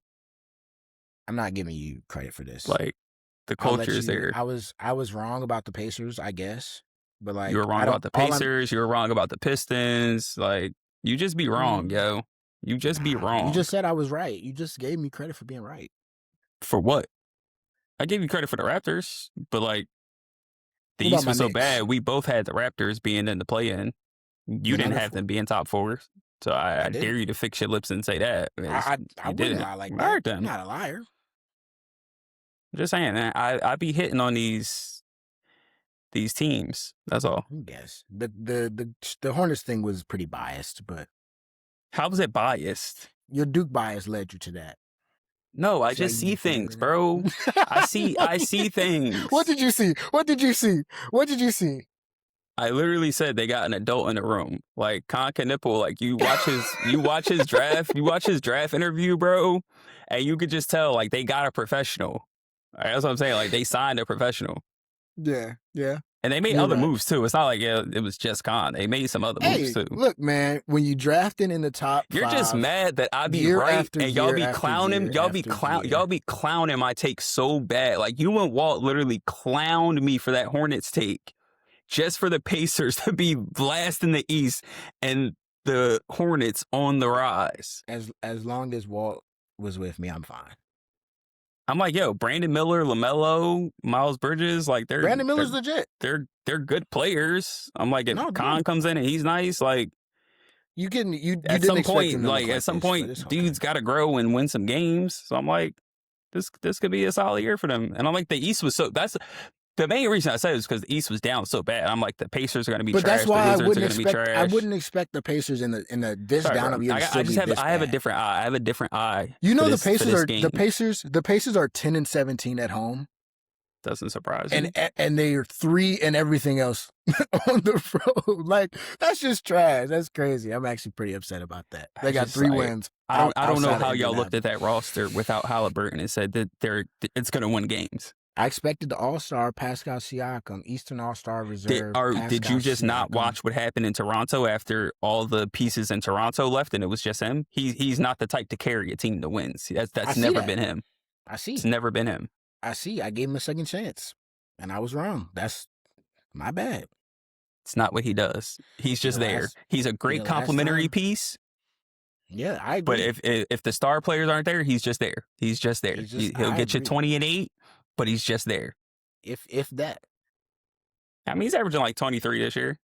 Speaker 1: I'm not giving you credit for this.
Speaker 2: Like the culture is there.
Speaker 1: I was wrong about the Pacers, I guess. But like
Speaker 2: you were wrong about the Pacers. You were wrong about the Pistons. Like you just be wrong, yo. You just be wrong.
Speaker 1: You just said I was right. You just gave me credit for being right.
Speaker 2: For what? I gave you credit for the Raptors, but like the East was so bad. We both had the Raptors being in the play-in. You didn't have them being top four. So I dare you to fix your lips and say that.
Speaker 1: I wouldn't lie like that. I'm not a liar.
Speaker 2: I'm just saying, man, I be hitting on these teams. That's all.
Speaker 1: I guess the Hornets thing was pretty biased, but
Speaker 2: how was it biased?
Speaker 1: Your Duke bias led you to that.
Speaker 2: No, I just see things, bro. I see things.
Speaker 1: What did you see?
Speaker 2: I literally said they got an adult in the room. Like Con Knipple, like you watch his draft interview, bro, and you could just tell like they got a professional. That's what I'm saying. Like they signed a professional.
Speaker 1: Yeah.
Speaker 2: And they made other moves too. It's not like it was just Con. They made some other moves too.
Speaker 1: Look, man, when you drafting in the top,
Speaker 2: you're just mad that I be right and y'all be clowning. Y'all be clowning my take so bad. Like you and Walt literally clowned me for that Hornets take. Just for the Pacers to be last in the East and the Hornets on the rise.
Speaker 1: As long as Walt was with me, I'm fine.
Speaker 2: I'm like, yo, Brandon Miller, LaMelo, Miles Bridges, like
Speaker 1: Brandon Miller's legit.
Speaker 2: They're good players. I'm like, if Con comes in and he's nice, like at some point, dude's got to grow and win some games. So I'm like, this could be a solid year for them. And I'm like, the East was the main reason I said it is because the East was down so bad. I'm like, the Pacers are going to be trash. But that's why I
Speaker 1: wouldn't expect the Pacers in this down of year.
Speaker 2: I have a different eye. I have a different eye.
Speaker 1: You know, the Pacers are 10-17 at home.
Speaker 2: Doesn't surprise me.
Speaker 1: And they are 3 and everything else on the road. Like that's just trash. That's crazy. I'm actually pretty upset about that. They got 3 wins.
Speaker 2: I don't know how y'all looked at that roster without Halliburton and said that it's going to win games.
Speaker 1: I expected the All-Star Pascal Siakam, Eastern All-Star Reserve.
Speaker 2: Did you just not watch what happened in Toronto after all the pieces in Toronto left and it was just him? He's not the type to carry a team to win. That's never been him.
Speaker 1: I see.
Speaker 2: It's never been him.
Speaker 1: I see. I gave him a second chance, and I was wrong. That's my bad.
Speaker 2: It's not what he does. He's just there. He's a great complimentary piece.
Speaker 1: Yeah, I agree.
Speaker 2: But if the star players aren't there, he's just there. He's just there. He'll get you 20 and 8. But he's just there.
Speaker 1: If that.
Speaker 2: I mean, he's averaging like 23 this year.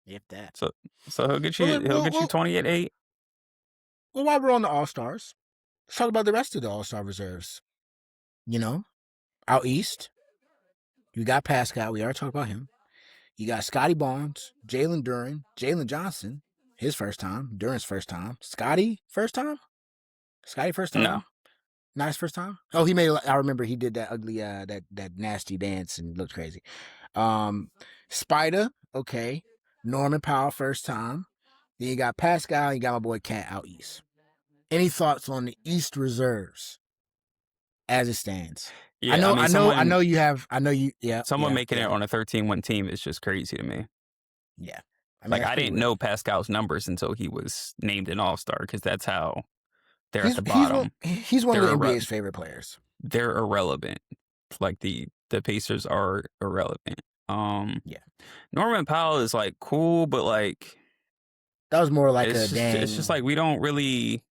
Speaker 1: If that.
Speaker 2: So he'll get you 20 and 8.
Speaker 1: Well, while we're on the All-Stars, Let's talk about the rest of the All-Star reserves. You know, out east, you got Pascal. We already talked about him. You got Scotty Barnes, Jalen Duren, Jalen Johnson, his first time, Duren's first time. Scotty, first time? Scotty, first
Speaker 2: No,
Speaker 1: time? Not his first time? Oh, he made, I remember he did that ugly, that nasty dance and looked crazy. Spider, okay. Norman Powell, first time. Then you got Pascal, you got my boy Cat out east. Any thoughts on the East reserves as it stands?
Speaker 2: yeah, I mean, someone
Speaker 1: Yeah,
Speaker 2: someone
Speaker 1: yeah,
Speaker 2: making it
Speaker 1: yeah,
Speaker 2: on a 13-win team is just crazy to me.
Speaker 1: yeah. I mean,
Speaker 2: Like
Speaker 1: that's
Speaker 2: I
Speaker 1: pretty
Speaker 2: didn't
Speaker 1: real.
Speaker 2: know Pascal's numbers until he was named an All-Star because that's how they're at
Speaker 1: He's
Speaker 2: the
Speaker 1: he's one
Speaker 2: bottom.
Speaker 1: he's one of
Speaker 2: They're
Speaker 1: the NBA's favorite players.
Speaker 2: they're irrelevant. Like the Pacers are irrelevant. Um,
Speaker 1: Yeah,
Speaker 2: Norman Powell is like cool, but like
Speaker 1: that was more like a
Speaker 2: it's just
Speaker 1: dang.
Speaker 2: like we don't really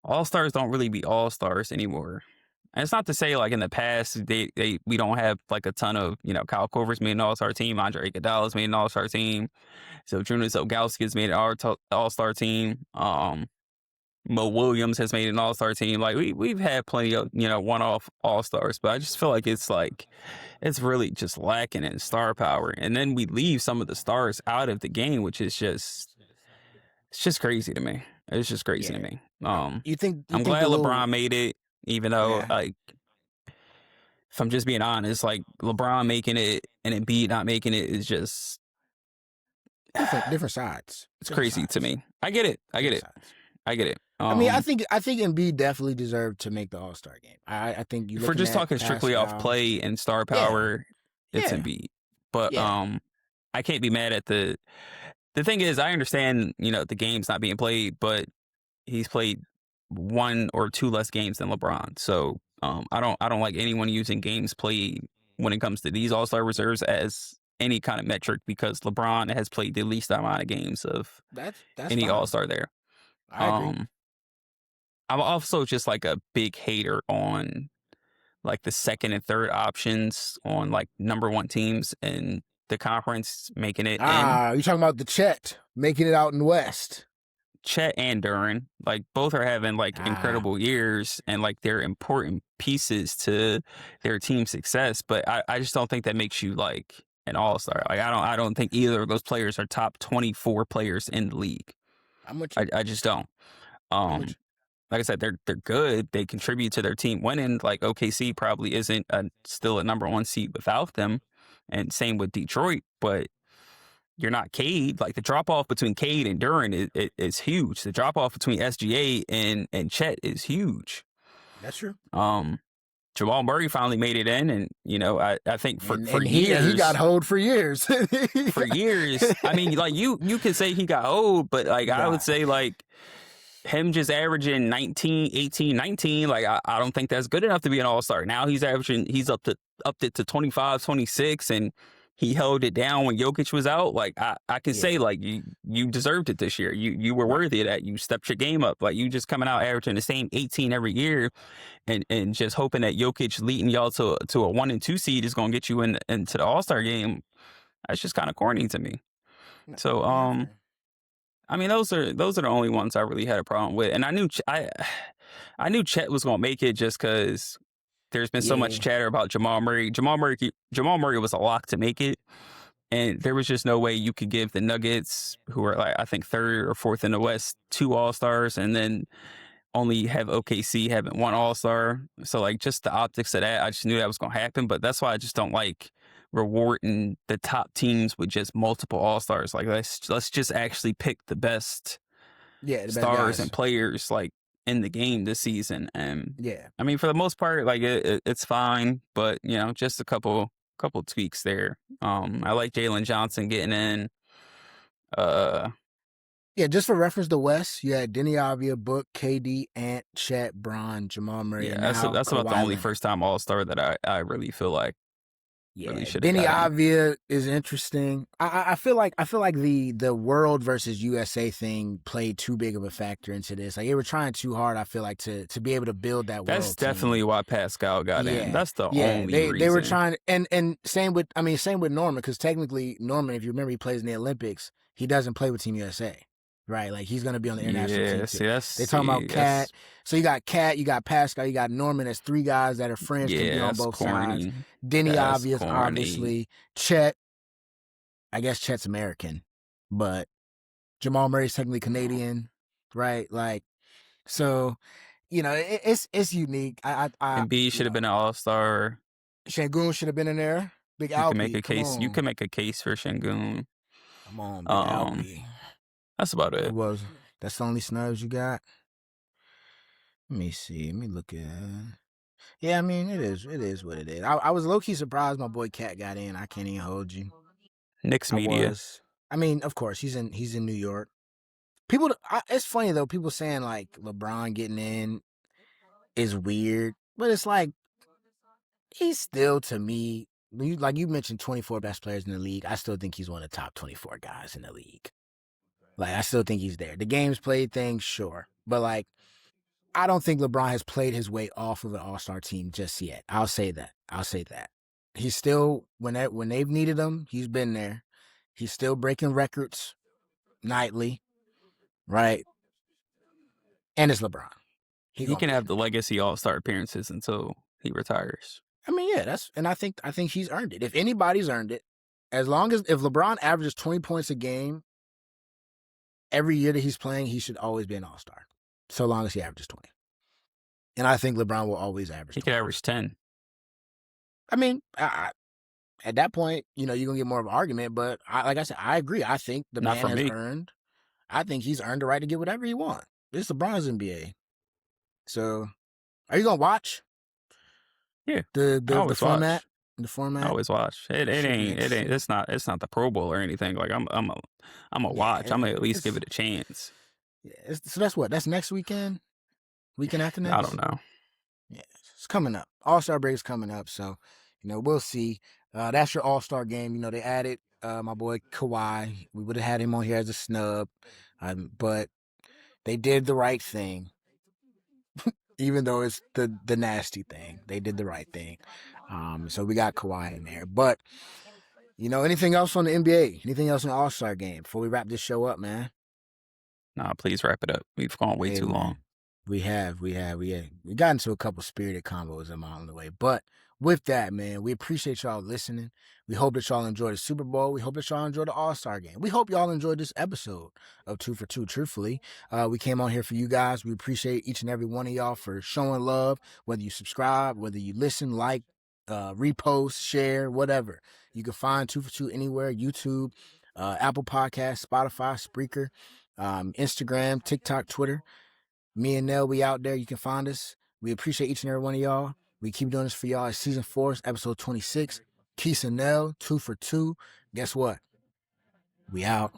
Speaker 2: All-Stars don't really be All-Stars anymore. And it's not to say like in the past they we don't have like a ton of, Kyle Korver's made an All-Star team, Andre Iguodala's made an All-Star team, so Jonas Ilgauskas made an All-Star team. Mo Williams has made an All-Star team. Like we've had plenty of one-off All-Stars, but I just feel like it's really just lacking in star power. And then we leave some of the stars out of the game, which is just it's just crazy to me. It's just crazy to
Speaker 1: Yeah,
Speaker 2: me.
Speaker 1: you
Speaker 2: I'm
Speaker 1: think
Speaker 2: glad
Speaker 1: the little
Speaker 2: LeBron made it, even though
Speaker 1: yeah
Speaker 2: like if I'm just being honest, like LeBron making it and Embiid not making it is just
Speaker 1: different sides,
Speaker 2: it's crazy to me. I get it. I get
Speaker 1: different
Speaker 2: it.
Speaker 1: sides.
Speaker 2: I get it.
Speaker 1: I mean, I think Embiid definitely deserved to make the All Star game. I think you
Speaker 2: If we're
Speaker 1: looking
Speaker 2: just
Speaker 1: at
Speaker 2: talking strictly off
Speaker 1: Pascal.
Speaker 2: play and star
Speaker 1: Yeah,
Speaker 2: power, it's
Speaker 1: yeah,
Speaker 2: Embiid. But
Speaker 1: yeah.
Speaker 2: I can't be mad at the thing is I understand, the game's not being played, but he's played one or two less games than LeBron. So I don't like anyone using games played when it comes to these All-Star reserves as any kind of metric because LeBron has played the least amount of games of
Speaker 1: That's
Speaker 2: any
Speaker 1: fine.
Speaker 2: All-Star there.
Speaker 1: I agree.
Speaker 2: Um I'm also just like a big hater on like the second and third options on like number one teams in the conference making it in.
Speaker 1: You talking about the Chet making it out in the West?
Speaker 2: Chet and Duran, like both are having like
Speaker 1: Ah,
Speaker 2: incredible years and like they're important pieces to their team success. But I just don't think that makes you like an all-star. Like I don't think either of those players are top 24 players in the league.
Speaker 1: I'm with you.
Speaker 2: I just don't.
Speaker 1: I'm with
Speaker 2: Um
Speaker 1: you.
Speaker 2: like I said, they're good. They contribute to their team winning. Like OKC probably isn't still a number one seed without them. And same with Detroit, but you're not Cade. Like the drop off between Cade and Duran is huge. The drop off between SGA and Chet is huge.
Speaker 1: That's true.
Speaker 2: Um, Jamal Murray finally made it in, and I think for
Speaker 1: And
Speaker 2: for
Speaker 1: and he got
Speaker 2: years,
Speaker 1: hold for years.
Speaker 2: for years, I mean, like you could say he got old, but like I would
Speaker 1: Nah,
Speaker 2: say like him just averaging 19, 18, 19, like I don't think that's good enough to be an all-star. Now he's upped it to 25, 26, and he held it down when Jokic was out. Like I can say
Speaker 1: yeah,
Speaker 2: like you deserved it this year. You were
Speaker 1: right.
Speaker 2: worthy of that. You stepped your game up. Like you just coming out averaging the same 18 every year and just hoping that Jokic leading y'all to a 1 and 2 seed is gonna get you into the All-Star game. That's just kind of corny to me.
Speaker 1: No,
Speaker 2: So
Speaker 1: yeah, I feel you.
Speaker 2: I mean, those are the only ones I really had a problem with, and I knew Chet was gonna make it just because there's been so much
Speaker 1: Yeah,
Speaker 2: chatter about Jamal Murray. Jamal Murray was a lock to make it, and there was just no way you could give the Nuggets, who are like I think third or fourth in the West, two All Stars, and then only have OKC having one All Star. So like just the optics of that, I just knew that was gonna happen. But that's why I just don't like rewarding the top teams with just multiple All Stars. Like let's just actually pick the best
Speaker 1: yeah, the best
Speaker 2: stars
Speaker 1: guys.
Speaker 2: and players like in the game this season. And
Speaker 1: Yeah,
Speaker 2: I mean, for the most part, like it's fine, but just a couple tweaks there. I like Jalen Johnson getting in. Uh,
Speaker 1: yeah. Just for reference, the West, you had Denny Avia, Book, KD, Ant, Chet, Bron, Jamal Murray,
Speaker 2: yeah,
Speaker 1: and
Speaker 2: that's
Speaker 1: now
Speaker 2: that's about the
Speaker 1: Kawhi
Speaker 2: only
Speaker 1: Leonard.
Speaker 2: first time All Star that I really feel like really
Speaker 1: Yeah,
Speaker 2: should have
Speaker 1: Denny
Speaker 2: got in.
Speaker 1: Avia is interesting. I feel like the world versus USA thing played too big of a factor into this. Like they were trying too hard. I feel like to be able to build that
Speaker 2: That's
Speaker 1: world team.
Speaker 2: definitely why Pascal got in.
Speaker 1: Yeah,
Speaker 2: That's the
Speaker 1: yeah.
Speaker 2: only
Speaker 1: They were
Speaker 2: reason.
Speaker 1: trying, and same with Norman because technically Norman, if you remember, he plays in the Olympics. He doesn't play with Team USA, right? Like he's gonna be on the international team
Speaker 2: Yeah,
Speaker 1: too.
Speaker 2: see,
Speaker 1: They talking about Cat. So you got Cat, you got Pascal, you got Norman. That's three guys that are friends, can be on
Speaker 2: that's
Speaker 1: both sides.
Speaker 2: corny.
Speaker 1: Denny,
Speaker 2: That's
Speaker 1: obvious,
Speaker 2: corny.
Speaker 1: obviously. Chet, I guess Chet's American, but Jamal Murray's technically Canadian, right? Like, so it's unique.
Speaker 2: And B
Speaker 1: You
Speaker 2: should have
Speaker 1: know,
Speaker 2: been an all-star.
Speaker 1: Shangoon should have been in there. Big
Speaker 2: You can make
Speaker 1: Alpy,
Speaker 2: a
Speaker 1: come
Speaker 2: case. You
Speaker 1: on,
Speaker 2: can make a case for Shingun.
Speaker 1: come on, Big
Speaker 2: Um,
Speaker 1: Alpy.
Speaker 2: that's about
Speaker 1: Who
Speaker 2: it.
Speaker 1: was that's the only snubs you got? Let me see. Let me look at. Yeah, I mean it is what it is. I was low key surprised my boy Cat got in. I can't even hold you.
Speaker 2: Knicks
Speaker 1: I
Speaker 2: media.
Speaker 1: was. I mean, of course he's in New York. It's funny though. People saying like LeBron getting in is weird, but it's like he's still to me. Like you mentioned, 24 best players in the league. I still think he's one of the top 24 guys in the league. Like I still think he's there. The games played thing, sure, but like I don't think LeBron has played his way off of an All-Star team just yet. I'll say that. He's still when they've needed him, he's been there. He's still breaking records nightly, right? And it's LeBron. He
Speaker 2: He
Speaker 1: gonna
Speaker 2: can
Speaker 1: be
Speaker 2: have
Speaker 1: in
Speaker 2: the
Speaker 1: there.
Speaker 2: legacy all-star appearances until he retires.
Speaker 1: I mean, yeah, and I think he's earned it. If anybody's earned it, as long as if LeBron averages 20 points a game every year that he's playing, he should always be an All-Star. So long as he averages 20. And I think LeBron will always average
Speaker 2: He could
Speaker 1: 20.
Speaker 2: average 10.
Speaker 1: I mean, at that point, you're gonna get more of an argument. But like I said, I agree. I think the
Speaker 2: Not
Speaker 1: man
Speaker 2: for
Speaker 1: has
Speaker 2: me.
Speaker 1: earned. I think he's earned the right to get whatever he wants. It's LeBron's NBA. So, are you gonna watch
Speaker 2: Yeah,
Speaker 1: the
Speaker 2: I
Speaker 1: the the
Speaker 2: always
Speaker 1: format?
Speaker 2: watch.
Speaker 1: The
Speaker 2: I
Speaker 1: format
Speaker 2: always watch. It
Speaker 1: should be
Speaker 2: ain't it ain't
Speaker 1: interesting.
Speaker 2: it's not the Pro Bowl or anything. Like I'm a
Speaker 1: Yeah,
Speaker 2: watch. I'm gonna at least give
Speaker 1: it's
Speaker 2: it a chance.
Speaker 1: yeah. So that's what. That's next weekend. Weekend after
Speaker 2: I don't
Speaker 1: next.
Speaker 2: know.
Speaker 1: Yeah, it's coming up. All-Star break is coming up. So, we'll see. That's your All-Star game. They added my boy Kawhi. We would have had him on here as a snub, but they did the right thing. Even though it's the nasty thing, they did the right thing. So we got Kawhi in there. But anything else on the NBA? Anything else on the All Star game before we wrap this show up, man?
Speaker 2: Nah, please wrap it up. We've gone way
Speaker 1: Hey,
Speaker 2: too long.
Speaker 1: man, we got into a couple spirited combos along the way. But with that, man, we appreciate y'all listening. We hope that y'all enjoyed the Super Bowl. We hope that y'all enjoyed the All-Star game. We hope y'all enjoyed this episode of Two for Two. Truthfully, we came on here for you guys. We appreciate each and every one of y'all for showing love, whether you subscribe, whether you listen, like, repost, share, whatever. You can find Two for Two anywhere: YouTube, Apple Podcasts, Spotify, Spreaker, Instagram, TikTok, Twitter. Me and Nell, we out there. You can find us. We appreciate each and every one of y'all. We keep doing this for y'all. It's season 4, episode 26. Keith and Nell, 2 for 2. Guess what? We out.